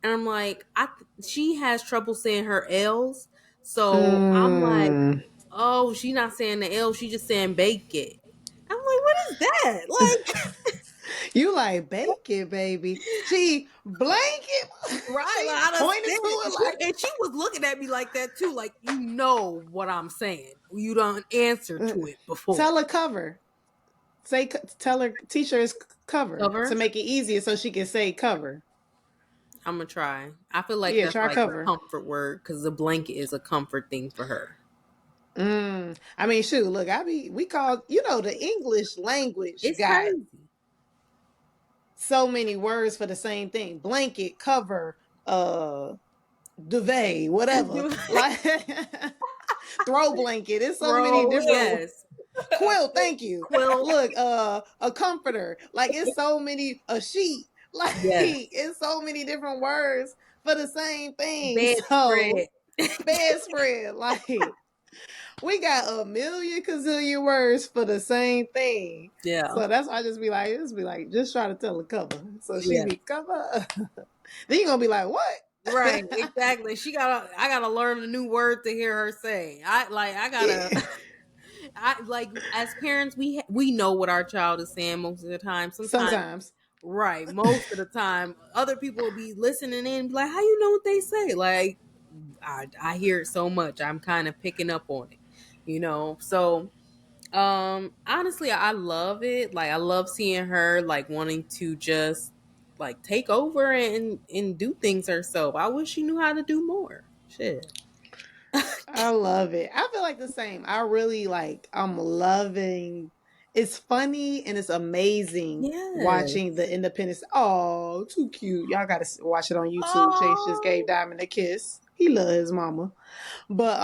S3: and I'm like, she has trouble saying her L's, so I'm like,
S1: Mm.
S3: oh, she's not saying the L, she's just saying bake it. I'm like, what is that? Like,
S1: You like bacon, baby. She blanket.
S3: right?
S1: She
S3: Like, I done
S1: pointed to
S3: said it,
S1: it like
S3: and she was looking at me like that too. Like, you know what I'm saying? You don't answer to it before.
S1: tell her cover. Tell her teacher is cover to
S3: Cover.
S1: make it easier so she can say cover.
S3: I'm gonna try. I feel like
S1: Yeah,
S3: that's
S1: try
S3: like her
S1: cover.
S3: comfort word because the blanket is a comfort thing for her.
S1: I mean, shoot, look, we call, the English language
S3: It's
S1: got
S3: crazy.
S1: so many words for the same thing. Blanket, cover, duvet, whatever. Like throw blanket. It's so many
S3: Bro,
S1: different
S3: yes.
S1: quilt, thank you.
S3: Quilt,
S1: Look, a comforter. Like it's so many a sheet. Like
S3: yes.
S1: it's so many different words for the same thing. So
S3: Bedspread.
S1: bedspread, like we got a million gazillion words for the same thing.
S3: Yeah.
S1: So that's why I just be like, just try to tell her cover. So she
S3: Yeah.
S1: be cover. Then you gonna be like,
S3: Right,
S1: what?
S3: exactly. I gotta learn a new word to hear her say. I gotta I like as parents we know what our child is saying most of the time. Sometimes
S1: Sometimes.
S3: right, most of the time other people will be listening in and be like, how you know what they say? Like I hear it so much. I'm kind of picking up on it. So honestly, I love it. Like I love seeing her like wanting to just like take over and do things herself. I wish she knew how to do more. Shit.
S1: I love it. I feel like the same. I really I'm loving it's funny and it's amazing watching
S3: Yes.
S1: the Independence. Oh, too cute. Y'all gotta watch it on YouTube. Chase just gave
S3: Oh,
S1: Diamond a kiss. He loves his mama. But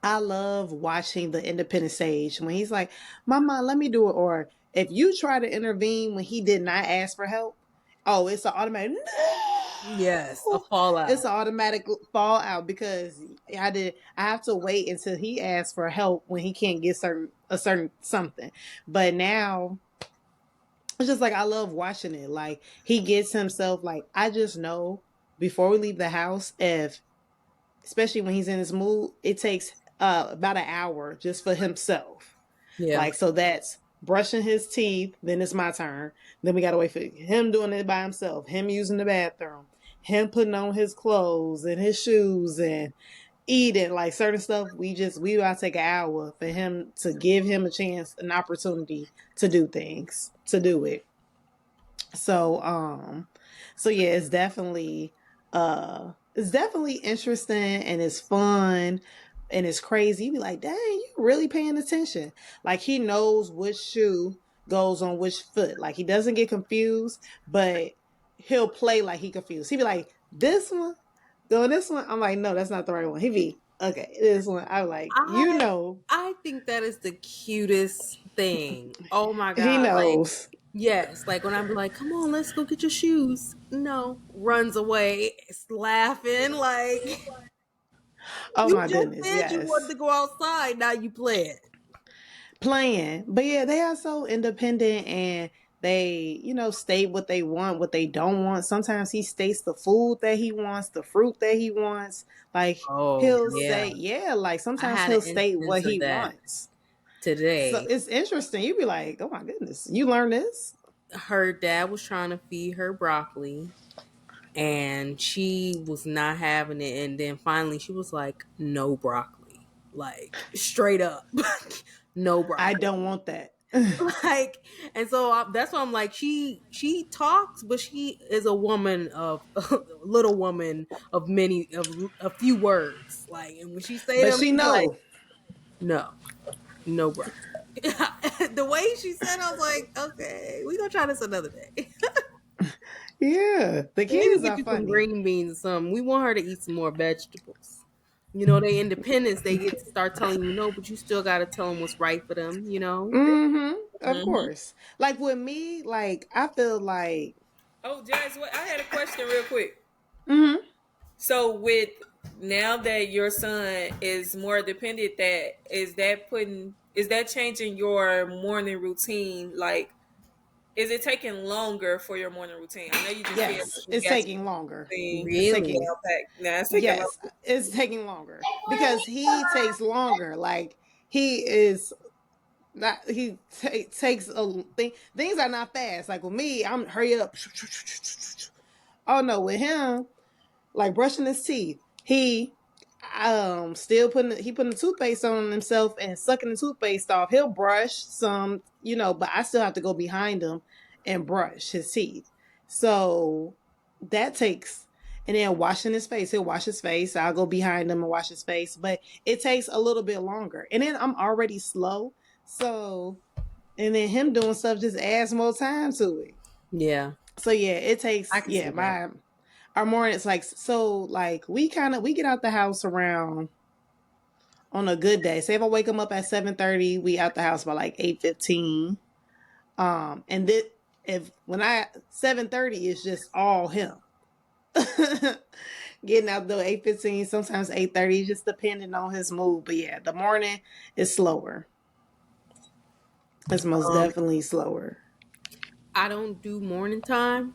S1: I love watching the independent stage when he's like, Mama, let me do it. Or if you try to intervene when he did not ask for help, oh, it's an automatic
S3: yes, a
S1: no. It's
S3: fallout.
S1: an automatic fallout because I have to wait until he asks for help when he can't get a certain something. But now it's just like I love watching it. Like he gets himself like I just know before we leave the house, if especially when he's in his mood, it takes about an hour just for himself.
S3: Yeah.
S1: Like, so that's brushing his teeth, then it's my turn. Then we gotta wait for him doing it by himself, him using the bathroom, him putting on his clothes and his shoes and eating like certain stuff. We gotta take an hour for him to give him a chance, an opportunity to do things, to do it. So so yeah, it's definitely interesting and it's fun and it's crazy. You be like, dang, you really paying attention. Like he knows which shoe goes on which foot. Like he doesn't get confused, but he'll play like he confused. He be like, this one, go this one. I'm like, no, that's not the right one. He be, okay, this one. I'm like, you
S3: I
S1: know,
S3: I think that is the cutest thing. Oh my
S1: he
S3: god. Like
S1: knows.
S3: yes, like when I'm like, come on, let's go get your shoes. No, runs away, is laughing like
S1: Oh
S3: you
S1: my
S3: just
S1: goodness,
S3: said you wanted
S1: yes.
S3: to go outside. Now you play it.
S1: Playing. But yeah, they are so independent and they, state what they want, what they don't want. Sometimes he states the food that he wants, the fruit that he wants. Like
S3: Oh
S1: he'll
S3: yeah,
S1: say, yeah, like
S3: I
S1: sometimes
S3: had an
S1: he'll state
S3: instance
S1: what
S3: of
S1: he
S3: that
S1: wants. So
S3: today.
S1: it's interesting. You'd be like, oh my goodness, you learn this?
S3: her dad was trying to feed her broccoli and she was not having it, and then finally she was like, no broccoli, like straight up. No
S1: I
S3: broccoli.
S1: don't want that.
S3: Like, and so that's why I'm like, she talks, but she is a woman of little woman of many of a few words, like, and when she say
S1: But
S3: them,
S1: she
S3: she be like,
S1: know.
S3: no, no broccoli. The way she said, I was like, okay, we gonna try this another day.
S1: Yeah, the
S3: Maybe
S1: kids
S3: get
S1: are
S3: you some
S1: funny.
S3: green beans or something. We want her to eat some more vegetables. You know, they independence. They get to start telling you no, but you still got to tell them what's right for them. You know.
S1: Mm-hmm. Of
S2: Mm-hmm.
S1: course. Like with me, like I feel like
S2: Oh, Jazz, what I had a question real quick.
S1: mm-hmm.
S2: So with now that your son is more dependent, that is that changing your morning routine? Like, is it taking longer for your morning routine? I know you just said
S1: Yes,
S2: you
S1: it's
S2: got
S1: taking longer.
S2: your thing
S1: It's
S3: Really?
S1: taking
S2: down pat. Now it's taking
S1: yes,
S2: longer.
S1: it's taking longer because he takes longer. Like he is not takes things are not fast. Like with me, I'm hurry up. Oh no, with him, like brushing his teeth. He still putting the toothpaste on himself and sucking the toothpaste off. He'll brush some, but I still have to go behind him and brush his teeth. So that takes and then washing his face. He'll wash his face. I'll go behind him and wash his face. But it takes a little bit longer. And then I'm already slow. So and then him doing stuff just adds more time to it.
S3: Yeah,
S1: So yeah, it
S3: I
S1: takes
S3: can see that.
S1: my our mornings like so like we get out the house around on a good day. Say if I wake him up at 7:30, we out the house by like 8:15. And then if when I 7:30 is just all him. Getting out the 8:15, sometimes 8:30, just depending on his mood. But yeah, the morning is slower. It's most
S3: Um,
S1: definitely slower.
S3: I don't do morning time.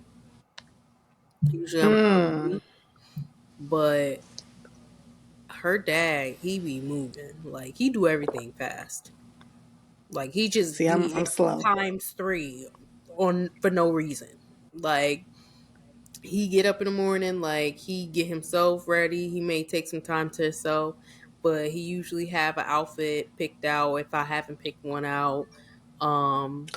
S3: Usually I'm
S1: Mm.
S3: early, but her dad, he be moving. Like he do everything fast. Like he just
S1: See,
S3: do
S1: I'm
S3: it
S1: slow.
S3: times three on for no reason. Like he get up in the morning, like he get himself ready. He may take some time to himself, but he usually have an outfit picked out if I haven't picked one out. Um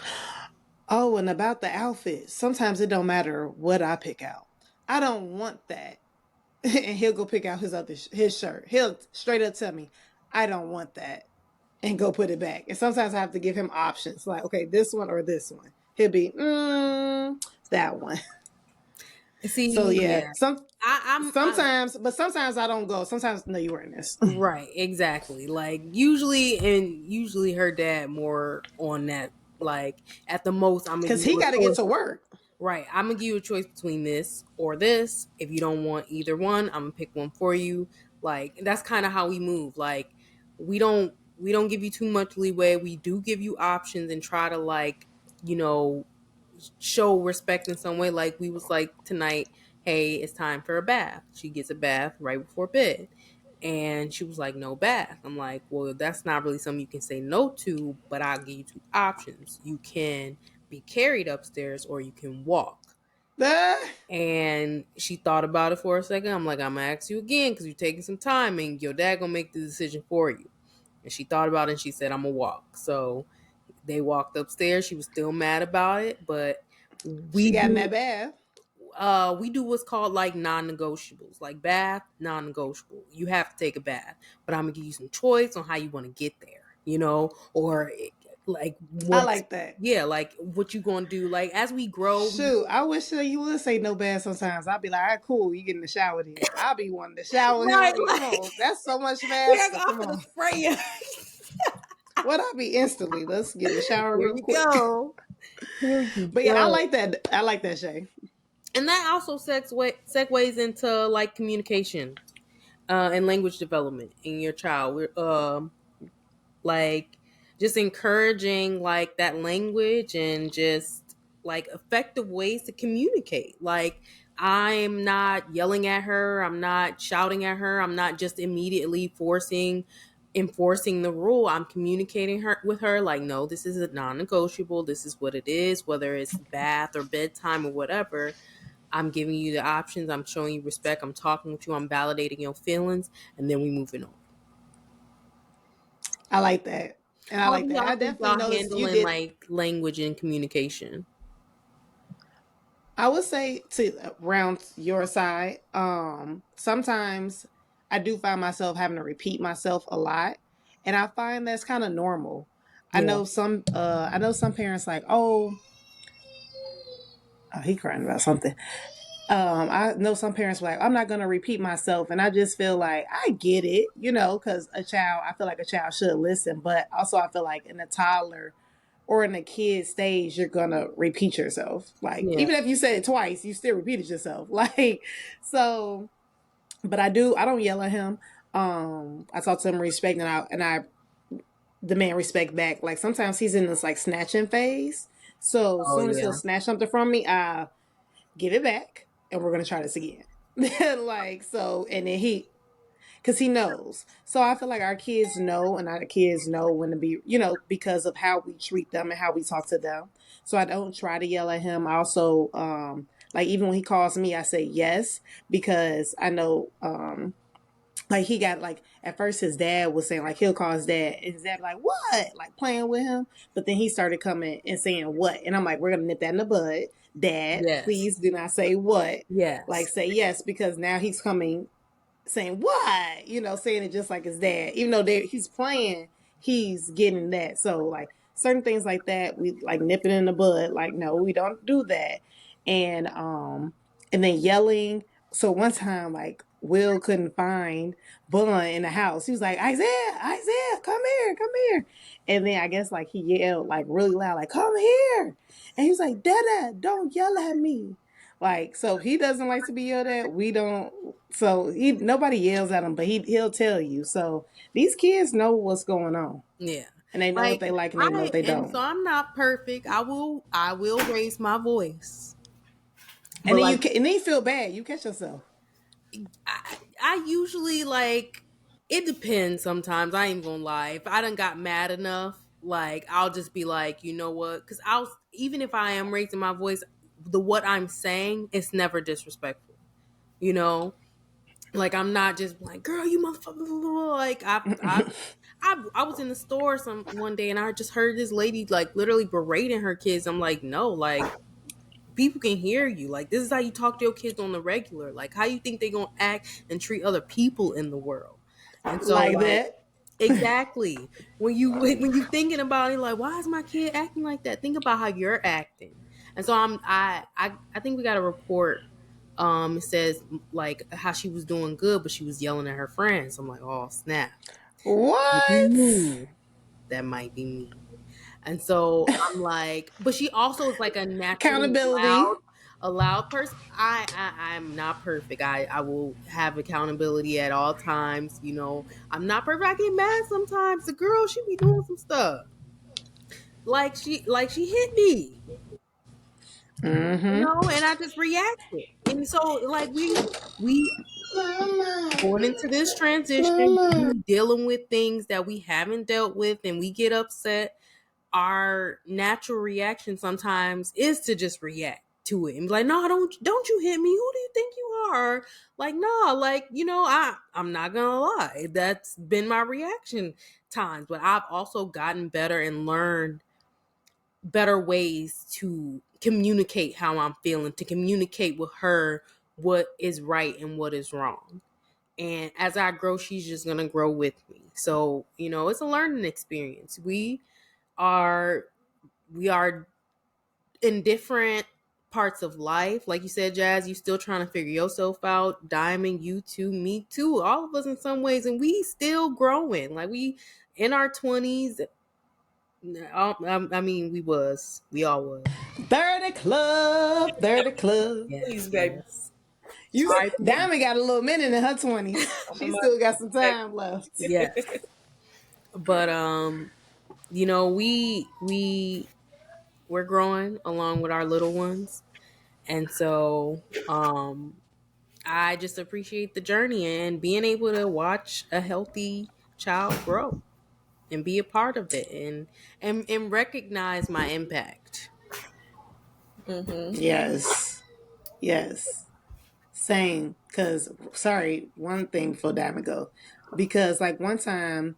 S1: Oh, and about the outfit, sometimes it don't matter what I pick out. I don't want that. And he'll go pick out his shirt. He'll straight up tell me, "I don't want that," and go put it back. And sometimes I have to give him options, like, "Okay, this one or this one." He'll be, that one." So
S3: See,
S1: yeah,
S3: yeah. I'm
S1: sometimes I don't go. Sometimes no, you wearing this
S3: right, exactly. Like usually her dad more on that, like at the most I'm gonna
S1: because
S3: give
S1: he
S3: you
S1: got to
S3: a
S1: get
S3: choice.
S1: to work.
S3: Right. I'm gonna give you a choice between this or this. If you don't want either one, I'm gonna pick one for you. Like that's kind of how we move. Like we don't give you too much leeway. We do give you options and try to like, you know, show respect in some way. Like we was like tonight, hey, it's time for a bath. She gets a bath right before bed. And she was like, no bath. I'm like, well, that's not really something you can say no to, but I'll give you two options. You can be carried upstairs or you can walk.
S1: Ah,
S3: And she thought about it for a second. I'm like, I'm gonna ask you again because you're taking some time and your dad gonna make the decision for you. And she thought about it and she said, I'm gonna walk. So they walked upstairs. She was still mad about it, but
S1: she
S3: we
S1: got in
S3: do
S1: that bath.
S3: we do what's called like non-negotiables, like bath non-negotiable. You have to take a bath, but I'm gonna give you some choice on how you want to get there, or like
S1: I
S3: what,
S1: like that.
S3: yeah, like what you gonna do, like as we grow
S1: Shoot, I wish that you would say no bad sometimes. I'd be like, all right, cool, you get in the shower then. I'll be wanting to shower him.
S3: right,
S1: Like, come
S3: like
S1: on, that's so much
S3: yeah,
S1: faster.
S3: I'm
S1: Come
S3: gonna
S1: on.
S3: spray you.
S1: What I be instantly. Let's get in the shower
S3: Here
S1: real
S3: you
S1: quick.
S3: go. Here you
S1: But yeah, I
S3: go.
S1: like that. I like that, Shay.
S3: And that also segues into like communication and language development in your child. Like just encouraging like that language and just like effective ways to communicate. Like I'm not yelling at her, I'm not shouting at her, I'm not just immediately forcing enforcing the rule. I'm communicating her with her like, no, this is a non-negotiable. This is what it is, whether it's bath or bedtime or whatever. I'm giving you the options. I'm showing you respect. I'm talking with you. I'm validating your feelings, and then we moving on.
S1: I like that. And I
S3: How do
S1: like that.
S3: y'all
S1: I
S3: think
S1: definitely
S3: y'all
S1: noticed you
S3: handling
S1: did.
S3: like language and communication?
S1: I would say to round your side, sometimes I do find myself having to repeat myself a lot. And I find that's kind of normal.
S3: Yeah.
S1: I know some parents like, oh, he crying about something. I know some parents were like, I'm not gonna repeat myself, and I just feel like I get it, because I feel like a child should listen, but also I feel like in a toddler or in a kid stage, you're gonna repeat yourself. Like
S3: Yeah.
S1: even if you said it twice, you still repeated yourself. Like so, but I don't yell at him. I talk to him respect, and I demand respect back. Like sometimes he's in this like snatching phase. So as
S3: Oh
S1: soon as he'll
S3: yeah.
S1: snatch something from me, I give it back and we're gonna try this again. Like so, and then because he knows. So I feel like our kids know, and our kids know when to be, because of how we treat them and how we talk to them. So I don't try to yell at him. I also, like even when he calls me, I say yes because I know, like he got like at first his dad was saying like he'll call his dad and his dad like what like playing with him, but then he started coming and saying what, and I'm like we're gonna nip that in the bud, dad,
S3: Yes.
S1: please do not say what, like
S3: Yes.
S1: say yes, because now he's coming saying what, saying it just like his dad, even though he's playing, he's getting that. So like certain things like that, we like nip it in the bud. Like no, we don't do that. And then yelling. So one time, like Will couldn't find Bun in the house. He was like, Isaiah, Isaiah, come here, come here. And then I guess like he yelled like really loud, like come here. And he was like, Dada, don't yell at me. Like so, he doesn't like to be yelled at. We don't. So nobody yells at him, but he'll tell you. So these kids know what's going on,
S3: Yeah.
S1: and they know what
S3: Like
S1: they like, and they know what they
S3: and so
S1: don't.
S3: I'm not perfect. I will raise my voice.
S1: And
S3: But
S1: then
S3: like
S1: and then you feel bad. You catch yourself.
S3: I usually like it depends sometimes. I ain't gonna lie. If I done got mad enough, like I'll just be like, you know what? Because I'll even if I am raising my voice, the what I'm saying it's never disrespectful. You know, like I'm not just like, girl, you motherfucker. Like I was in the store some one day and I just heard this lady like literally berating her kids. I'm like, no, like people can hear you. Like this is how you talk to your kids on the regular. Like how you think they gonna act and treat other people in the world. And so
S1: Like
S3: like
S1: that.
S3: exactly when you thinking about it, like why is my kid acting like that? Think about how you're acting. And so I think we got a report. It says like how she was doing good, but she was yelling at her friends. I'm like, oh snap! If you
S1: What?
S3: knew that might be me. And so I'm like, but she also is like a naturally
S1: Accountability.
S3: a loud person. I'm not perfect. I will have accountability at all times. You know, I'm not perfect. I get mad sometimes. The girl, she be doing some stuff. Like she hit me, you
S1: Mm-hmm.
S3: know, and I just reacted. And so like we
S1: Mama,
S3: going into this transition,
S1: mama.
S3: we dealing with things that we haven't dealt with and we get upset. Our natural reaction sometimes is to just react to it and be like, no, don't you hit me. Who do you think you are? Like, no, like, I'm not gonna lie. That's been my reaction times. But I've also gotten better and learned better ways to communicate how I'm feeling, to communicate with her what is right and what is wrong. And as I grow, she's just gonna grow with me. So, it's a learning experience. Are we are in different parts of life. Like you said, Jazz, you still trying to figure yourself out. Diamond, you too, me too. All of us in some ways, and we still growing. Like we in our 20s. I mean, we all was.
S1: 30 club. 30 club.
S2: Please,
S3: Yes,
S2: baby.
S3: yes.
S1: You
S3: R.I.P.
S1: Diamond got a little minute in her 20s.
S2: I'm
S1: She
S2: a
S1: still got some
S2: mother.
S1: time left.
S3: Yes, but we're growing along with our little ones, and so I just appreciate the journey and being able to watch a healthy child grow and be a part of it, and recognize my impact.
S2: Mm-hmm.
S1: Yes. Yes. Same. Cause sorry, one thing before Diamond go. Because like one time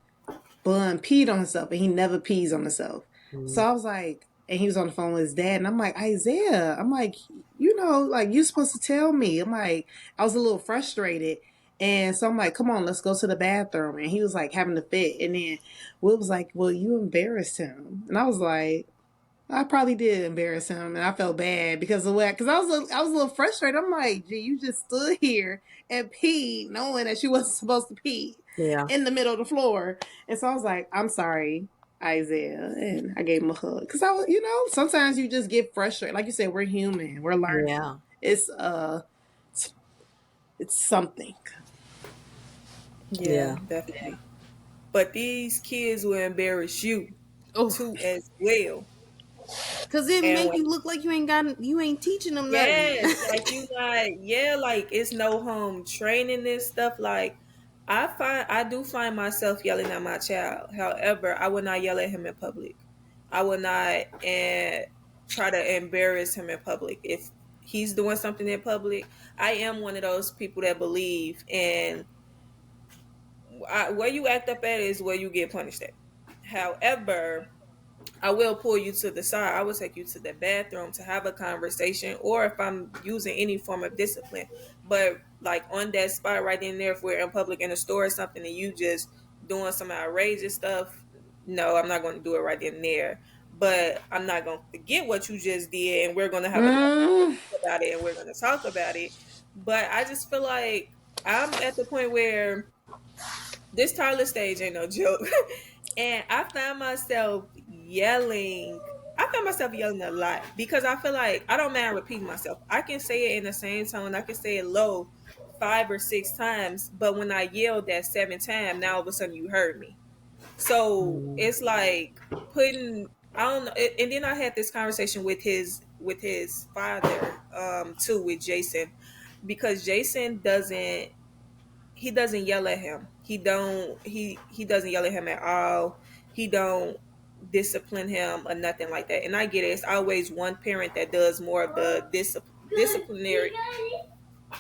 S1: Bun peed on himself and he never pees on himself. So
S3: Mm.
S1: I was like, and he was on the phone with his dad, and I'm like, Isaiah, I'm like, you know, like you're supposed to tell me. I'm like, I was a little frustrated. And so I'm like, come on, let's go to the bathroom. And he was like having a fit. And then Will was like, well, you embarrassed him. And I was like, I probably did embarrass him, and I felt bad because of what. Because I was a little frustrated. I'm like, "Gee, you just stood here and peed, knowing that she wasn't supposed to pee
S3: Yeah,
S1: in the middle of the floor." And so I was like, "I'm sorry, Isaiah," and I gave him a hug because I was, you know, sometimes you just get frustrated. Like you said, we're human. We're learning.
S3: yeah.
S1: It's it's something.
S2: Yeah,
S3: Yeah.
S2: definitely. But these kids will embarrass you
S3: Oh,
S2: too as well.
S3: cause it
S2: And
S3: make
S2: when,
S3: you look like you ain't teaching them nothing.
S2: yes, like you not, yeah, like it's no home training this stuff. Like I do find myself yelling at my child. However, I would not yell at him in public. I would not and try to embarrass him in public. If he's doing something in public, I am one of those people that believe in where you act up at is where you get punished at. However, I will pull you to the side. I will take you to the bathroom to have a conversation, or if I'm using any form of discipline. But like on that spot right in there, if we're in public in a store or something, and you just doing some outrageous stuff, no, I'm not going to do it right in there. But I'm not going to forget what you just did, and we're going to have a
S1: Mm.
S2: conversation about it, and we're going to talk about it. But I just feel like I'm at the point where this toddler stage ain't no joke. And I found myself yelling. I found myself yelling a lot because I feel like I don't mind repeating myself. I can say it in the same tone. I can say it low 5 or 6 times, but when I yelled that 7th time, now all of a sudden you heard me. So
S3: Mm.
S2: it's like putting I don't know. And then I had this conversation with his father too, with Jason, because Jason doesn't yell at him. He doesn't yell at him at all. He don't discipline him or nothing like that. And I get it. It's always one parent that does more of the disciplinary.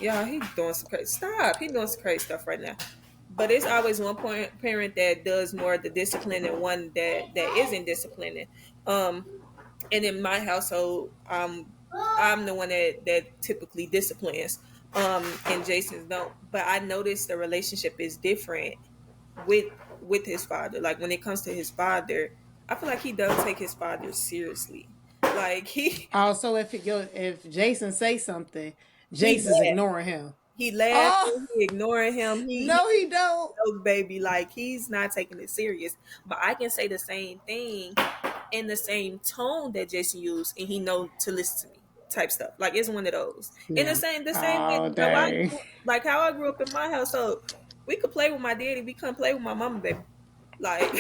S2: Yeah, he's doing some crazy. Stop. He's doing some crazy stuff right now. But it's always one parent that does more of the discipline and one that isn't disciplining. Um, and in my household, I'm the one that typically disciplines. And Jason's don't. But I noticed the relationship is different with with his father. Like when it comes to his father, I feel like he does take his father seriously. Like
S1: Also, if Jason say something,
S2: he
S1: Jason's
S2: laughs.
S1: ignoring him.
S2: He
S1: Oh
S2: laughing, he ignoring him. He
S1: no, he don't.
S2: joke baby. Like he's not taking it serious. But I can say the same thing in the same tone that Jason used, and he know to listen to me. Type stuff. Like it's one of those. And
S3: Yeah.
S2: the same way
S1: Oh
S2: how
S1: dang.
S2: how I grew up in my household. We could play with my daddy. We couldn't play with my mama, baby. Like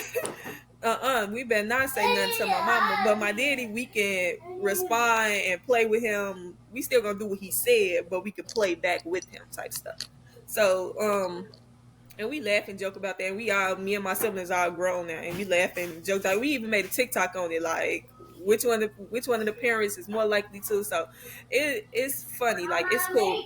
S2: we better not say nothing to my mama. But my daddy, we can respond and play with him. We still gonna do what he said, but we could play back with him type stuff. So and we laugh and joke about that. And me and my siblings all grown now, and we laugh and joke. Like we even made a TikTok on it, like which one of the parents is more likely to. So it's funny, like it's cool,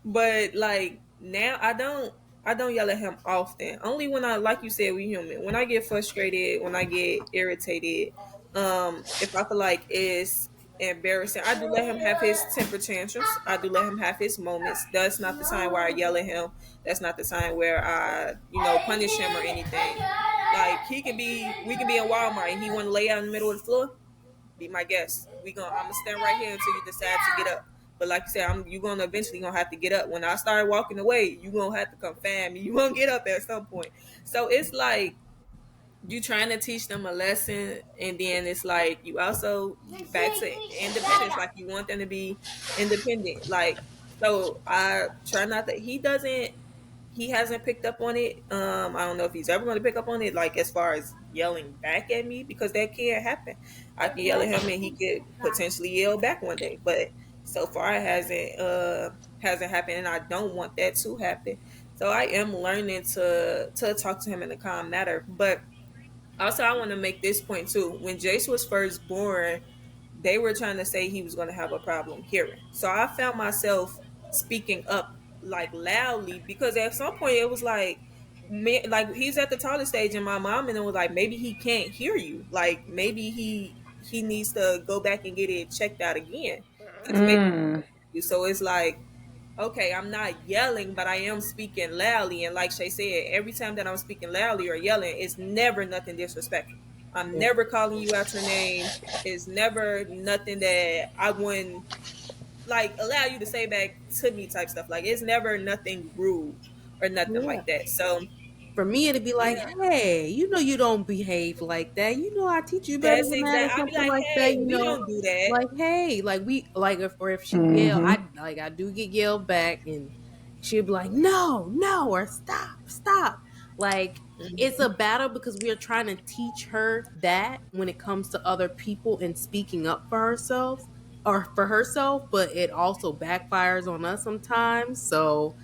S2: but like now I don't yell at him often. Only when I, like you said, we human. When I get frustrated, when I get irritated, if I feel like it's embarrassing, I do let him have his temper tantrums. I do let him have his moments. That's not the time where I yell at him. That's not the time where I, punish him or anything. Like we can be in Walmart and he want to lay out in the middle of the floor. Be my guest. I'm gonna stand right here until you decide to get up. But like you said, you gonna eventually gonna have to get up. When I start walking away, you gonna have to come find me. You gonna get up at some point. So it's like you trying to teach them a lesson, and then it's like you also back to independence. Like you want them to be independent. Like so, I try not to. He hasn't picked up on it. I don't know if he's ever going to pick up on it, like as far as yelling back at me, because that can happen. I can yell at him and he could potentially yell back one day, but so far it hasn't happened, and I don't want that to happen. So I am learning to talk to him in a calm manner. But also, I want to make this point too. When Jace was first born, they were trying to say he was going to have a problem hearing. So I found myself speaking up like loudly because at some point it was like, me, like he's at the toddler stage, and my mom and it was like, maybe he can't hear you. Like maybe he needs to go back and get it checked out again because maybe
S1: Mm.
S2: you. So it's like, okay, I'm not yelling, but I am speaking loudly. And like Shay said, every time that I'm speaking loudly or yelling, it's never nothing disrespectful. I'm
S3: Yeah.
S2: never calling you out your name. It's never nothing that I wouldn't like allow you to say back to me type stuff. Like it's never nothing rude or nothing
S3: Yeah.
S2: like that. So
S3: For me, it'd be like,
S2: yeah,
S3: hey, you don't behave like that. I teach you better
S2: that's
S3: than that, or
S2: exact. I'd be
S3: something
S2: like,
S3: like that.
S2: hey, we don't do that.
S3: Like, hey, like like if she yell,
S1: Mm-hmm.
S3: I do get yelled back, and she'd be like, no, no, or stop, stop. Like it's a
S2: Mhm.
S3: battle because we are trying to teach her that when it comes to other people and speaking up for herself or for herself, but it also backfires on us sometimes. So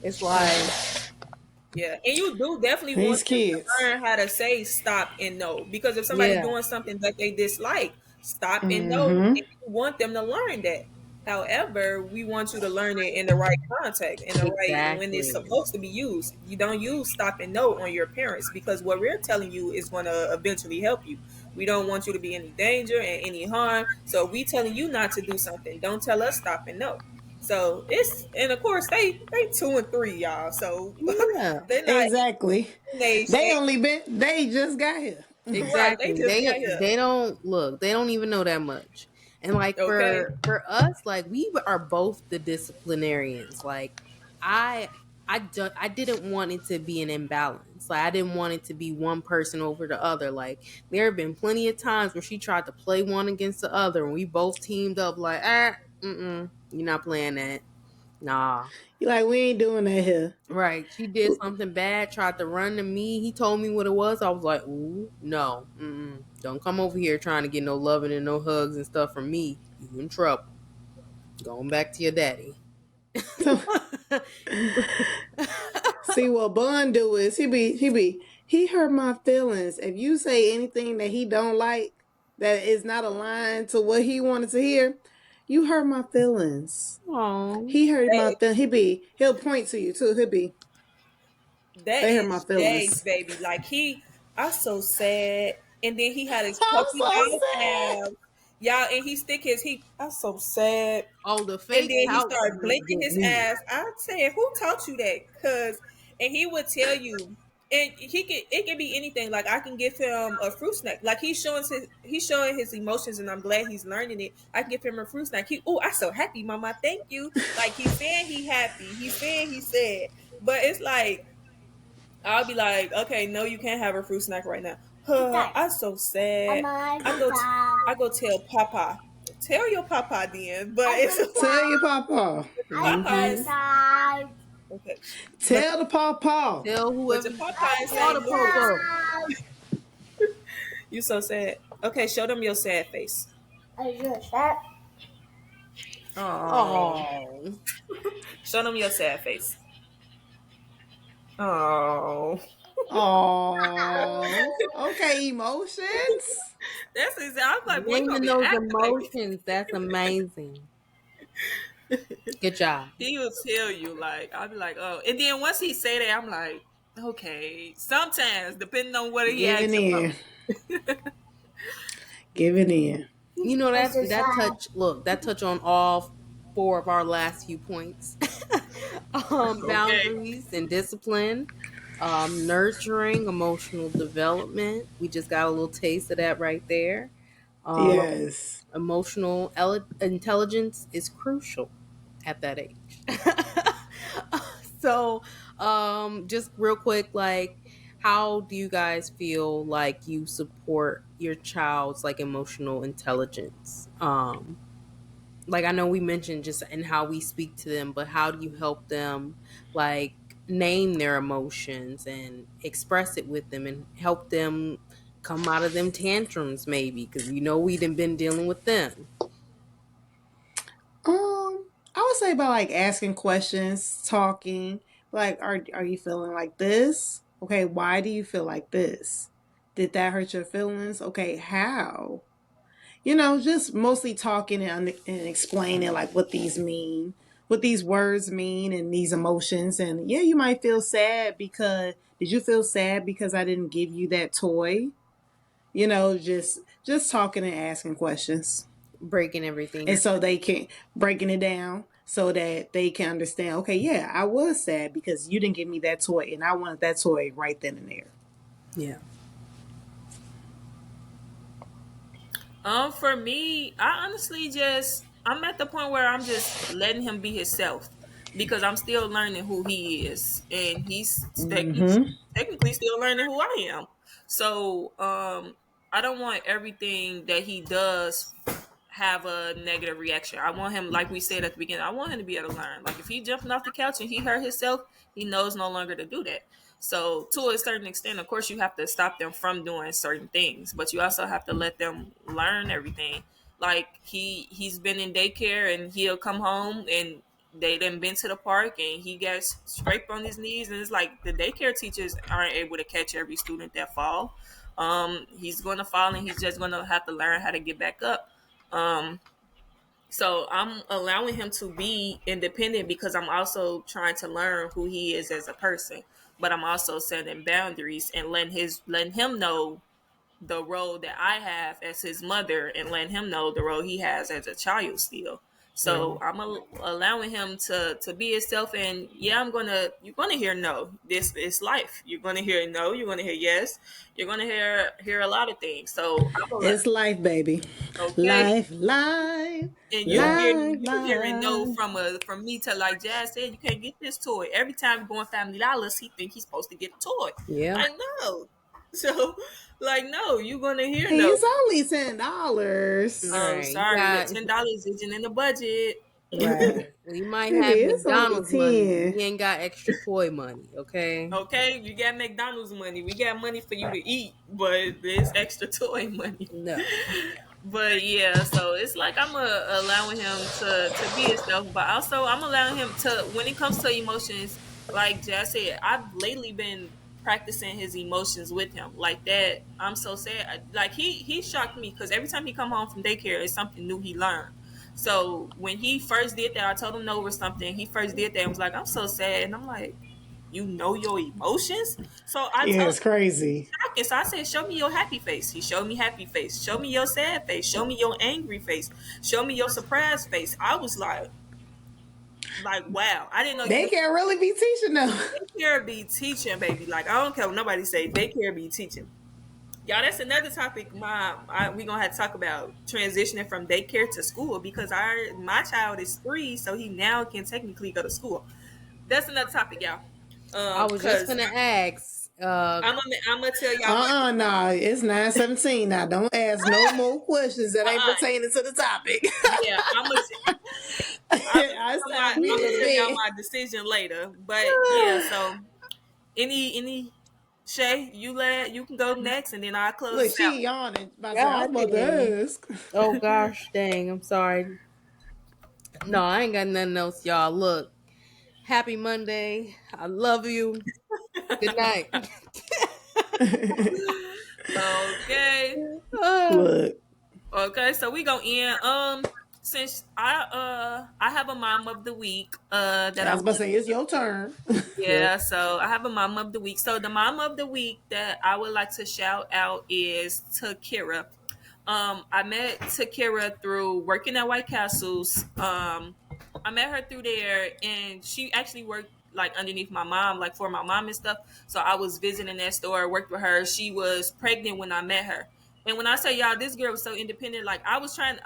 S3: it's like,
S2: Yeah, and you do definitely want
S1: These
S2: them to
S1: kids.
S2: learn how to say stop and no. Because if somebody's
S3: yeah,
S2: doing something that they dislike, stop and no.
S1: Mm-hmm.
S2: And you want them to learn that. However, we want you to learn it in the right context, in the right when it's
S3: exactly.
S2: supposed to be used. You don't use stop and no on your parents because what we're telling you is going to eventually help you. We don't want you to be any danger and any harm. So we telling you not to do something. Don't tell us stop and no. So it's and of course they 2 and 3, y'all. So
S3: Yeah.
S2: they're not
S1: Exactly.
S2: teenage
S1: They
S2: age.
S1: only been. They just got here.
S2: Right. They
S3: Exactly.
S2: just got here.
S3: They don't look. They don't even know that much. And like
S2: Okay.
S3: for us, like we are both the disciplinarians. Like I I didn't want it to be an imbalance. Like I didn't want it to be one person over the other. Like there have been plenty of times where she tried to play one against the other, and we both teamed up. Like you're not playing that. Nah.
S1: You like we ain't doing that here.
S3: Right. She did something bad, tried to run to me. He told me what it was. I was like, ooh, no. Don't come over here trying to get no loving and no hugs and stuff from me. You in trouble. Going back to your daddy.
S1: So see what Bun do is he hurt my feelings. If you say anything that he don't like that is not aligned to what he wanted to hear, you hurt my feelings.
S3: Oh.
S1: He hurt my
S2: Hey,
S1: feelings. He'll point to you too.
S2: that
S1: They hurt my
S2: is Jay's
S1: feelings.
S2: baby. Like I so sad. And then he had his
S1: I'm
S2: puppy
S1: so
S2: mouth
S1: sad.
S2: out. Y'all, and he stick his I so sad.
S3: Oh, the
S2: And
S3: fake
S2: then he
S3: pouch
S2: started
S3: would
S2: blinking
S3: get
S2: his
S3: me.
S2: ass. I said, "Who taught you that?" Cause, and he would tell you, and it can be anything. Like I can give him a fruit snack. Like he's showing his emotions, and I'm glad he's learning it. I can give him a fruit snack. I'm so happy, Mama. Thank you. Like he's saying he happy. He's saying he sad. But it's like I'll be like, okay, no, you can't have a fruit snack right now. I'm so sad. I go tell Papa. Tell your Papa then. But it's
S1: Tell your papa.
S2: Papa
S1: Mm-hmm.
S2: is okay. But
S1: Tell the papa.
S3: Tell
S2: but
S3: whoever
S2: your
S3: you
S2: Papa in
S3: tell
S2: St.
S3: the
S2: Louis.
S3: popo.
S2: You so sad. Okay, show them your sad face. Oh,
S3: Oh.
S2: show them your sad face. Oh,
S1: Oh. Okay, emotions.
S2: that's exactly. I'm like, boy, you gonna
S3: Naming
S2: be
S3: those
S2: acting, baby.
S3: emotions, that's amazing. Good job.
S2: He will tell you like, I'll be like, oh, and then once he say that, I'm like, okay. Sometimes depending on what he
S1: Giving
S2: asks
S1: in.
S2: about.
S1: Giving in.
S3: That touch on all four of our last few points.
S2: Okay.
S3: Boundaries and discipline, nurturing, emotional development. We just got a little taste of that right there. Um,
S1: Yes.
S3: intelligence is crucial at that age. So, just real quick, like, how do you guys feel like you support your child's like emotional intelligence? Like I know we mentioned just in how we speak to them, but how do you help them like name their emotions and express it with them and help them come out of them tantrums maybe because we know we done been dealing with them.
S1: I would say by like asking questions, talking, Like, are you feeling like this? Okay, why do you feel like this? Did that hurt your feelings? Okay, how? Just mostly talking and explaining like what these mean, what these words mean, and these emotions. And yeah, you might feel sad because did you feel sad because I didn't give you that toy? Just talking and asking questions,
S3: Breaking everything
S1: and
S3: down.
S1: so they can breaking it down so that they can understand. Okay, yeah, I was sad because you didn't give me that toy, and I wanted that toy right then and there.
S3: Yeah.
S2: For me, I honestly I'm at the point where I'm just letting him be himself because I'm still learning who he is, and he's
S1: Mm-hmm.
S2: technically still learning who I am. So, I don't want everything that he does have a negative reaction. I want him, like we said at the beginning, I want him to be able to learn. Like if he jumping off the couch and he hurt himself, he knows no longer to do that. So to a certain extent, of course, you have to stop them from doing certain things, but you also have to let them learn everything. Like he's been in daycare and he'll come home and they done been to the park and he got scraped on his knees, and it's like the daycare teachers aren't able to catch every student that fall. He's going to fall and he's just going to have to learn how to get back up. um so I'm allowing him to be independent because I'm also trying to learn who he is as a person, but I'm also setting boundaries and letting him know the role that I have as his mother and letting him know the role he has as a child still.
S3: Yeah.
S2: So I'm allowing him to be himself, and yeah, you're gonna hear no. This is life. You're gonna hear no. You're gonna hear yes. You're gonna hear a lot of things. So
S1: It's life, baby.
S2: okay.
S1: Life, life,
S2: And
S3: Yeah.
S2: you hearing no
S1: life.
S2: from me to, like Jazz said, you can't get this toy. Every time you go in Family Dollars, he think he's supposed to get a toy.
S3: Yeah.
S2: Like no. So like no, you gonna hear
S1: Hey,
S2: no.
S1: it's only $10.
S3: Right. You
S2: Sorry, that
S3: got
S2: $10 isn't in the budget.
S3: right. We might have
S1: Hey, it's only
S3: McDonald's money, but
S1: 10.
S3: we ain't got extra toy money, okay?
S2: Okay, you got McDonald's money. We got money for you to eat, but there's extra toy money.
S3: No.
S2: But yeah, so it's like I'm allowing him to be himself, but also I'm allowing him to, when it comes to emotions, like Jazz said, I've lately been practicing his emotions with him. Like that, I'm so sad. Like he shocked me because every time he come home from daycare, it's something new he learned. So when he first did that, I told him no over something. He first did that and was like, "I'm so sad," and I'm like, "You know your emotions?" So I
S1: Yeah,
S2: told
S1: it's crazy.
S2: shocking. So I said, "Show me your happy face." He showed me happy face. Show me your sad face. Show me your angry face. Show me your surprised face. I was like, wow. I didn't know you
S1: They can't really be teaching them.
S2: daycare be teaching, baby. Like I don't care what nobody say. Daycare be teaching. Y'all, that's another topic. We gonna have to talk about transitioning from daycare to school because my child is 3, so he now can technically go to school. That's another topic, y'all.
S3: I was just
S2: Cause
S3: gonna ask,
S2: I'm gonna tell y'all my
S1: Nah. It's 9:17 now. Don't ask no more questions that ain't
S2: uh
S1: pertaining to the topic.
S2: yeah,
S1: I stopped
S2: I'm gonna tell y'all
S1: breathing.
S2: my decision later. But yeah, so any Shay, you can go next and then I'll close
S1: Look,
S2: this out.
S1: she yawning. I said, I was
S3: God
S1: about
S3: dang.
S1: to ask.
S3: Oh gosh, dang, I'm sorry. No, I ain't got nothing else, y'all. Look, happy Monday. I love you. Good night.
S2: Okay.
S3: Uh,
S1: Look,
S2: Okay, so we gonna end. Since I have a mom of the week that
S1: I
S2: I
S1: was about to
S2: want.
S1: say, it's your turn.
S3: yep.
S2: Yeah, so I have a mom of the week. So the mom of the week that I would like to shout out is Takira. I met Takira through working at White Castles. I met her through there, and she actually worked like underneath my mom, like for my mom and stuff. So I was visiting that store, worked with her. She was pregnant when I met her. And when I say y'all, this girl was so independent. Like I was trying to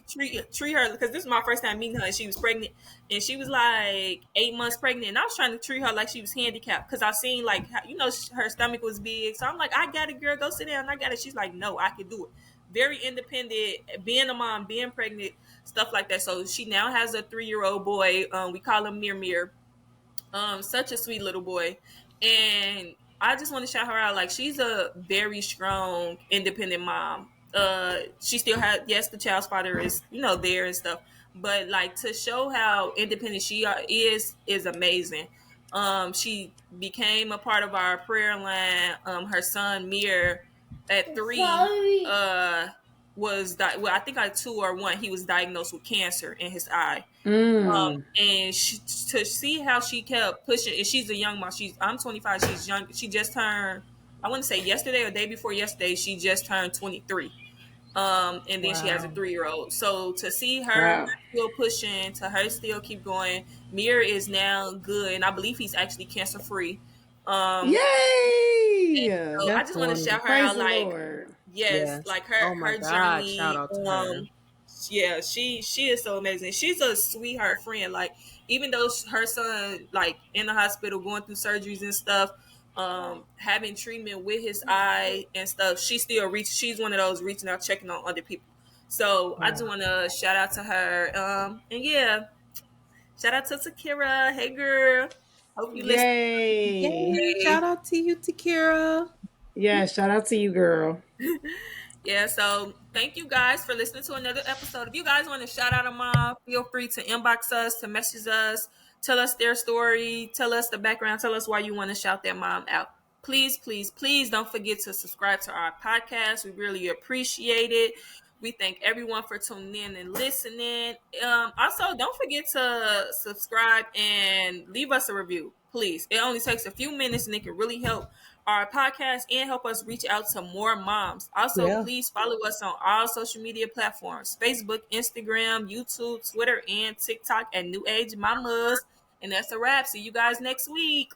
S2: treat her because this was my first time meeting her, and she was pregnant, and she was like 8 months pregnant, and I was trying to treat her like she was handicapped because I seen like her stomach was big, so I'm like, I got it, girl, go sit down, I got it. She's like, no, I can do it. Very independent, being a mom, being pregnant, stuff like that. So she now has a 3-year-old boy. We call him Mir Mir. Such a sweet little boy, and I just want to shout her out. Like she's a very strong, independent mom. She still has, yes, the child's father is there and stuff, but like to show how independent she is amazing. She became a part of our prayer line. Her son Mir at 3 well, I think at 2 or 1 he was diagnosed with cancer in his eye.
S1: Mm.
S2: And to see how she kept pushing, and she's a young mom. I'm 25. She's young. She just turned. I want to say yesterday or day before yesterday. She just turned 23. And then she has a
S3: Wow.
S2: 3-year-old. So to see her
S1: Wow.
S2: still pushing, to her still keep going. Mir is now good, and I believe he's actually cancer free. Um,
S1: Yay!
S2: so I
S3: That's
S2: just want to shout her
S3: wonderful.
S1: Praise
S2: out,
S1: the
S2: like,
S1: Lord.
S2: yes,
S3: Yes.
S2: like her
S3: Oh my
S2: her
S3: God. Shout
S2: journey.
S3: out to her.
S2: Yeah, she is so amazing. She's a sweetheart friend. Like, even though her son, like, in the hospital going through surgeries and stuff, having treatment with his eye and stuff, she still she's one of those reaching out, checking on other people. So I just
S3: Wow.
S2: want to shout out to her. And yeah, shout out to Takira. Hey girl, hope you listen.
S1: Yay!
S3: Yay. Shout out to you, Takira.
S1: Yeah, shout out to you, girl.
S2: Yeah, so thank you guys for listening to another episode. If you guys want to shout out a mom, feel free to inbox us, to message us, tell us their story, tell us the background, tell us why you want to shout their mom out. Please, please, please don't forget to subscribe to our podcast. We really appreciate it. We thank everyone for tuning in and listening. Also, don't forget to subscribe and leave us a review, please. It only takes a few minutes and it can really help our podcast and help us reach out to more moms. Also,
S3: Yeah.
S2: please follow us on all social media platforms: Facebook, Instagram, YouTube, Twitter, and TikTok at New Age Mamas. And that's a wrap. See you guys next week.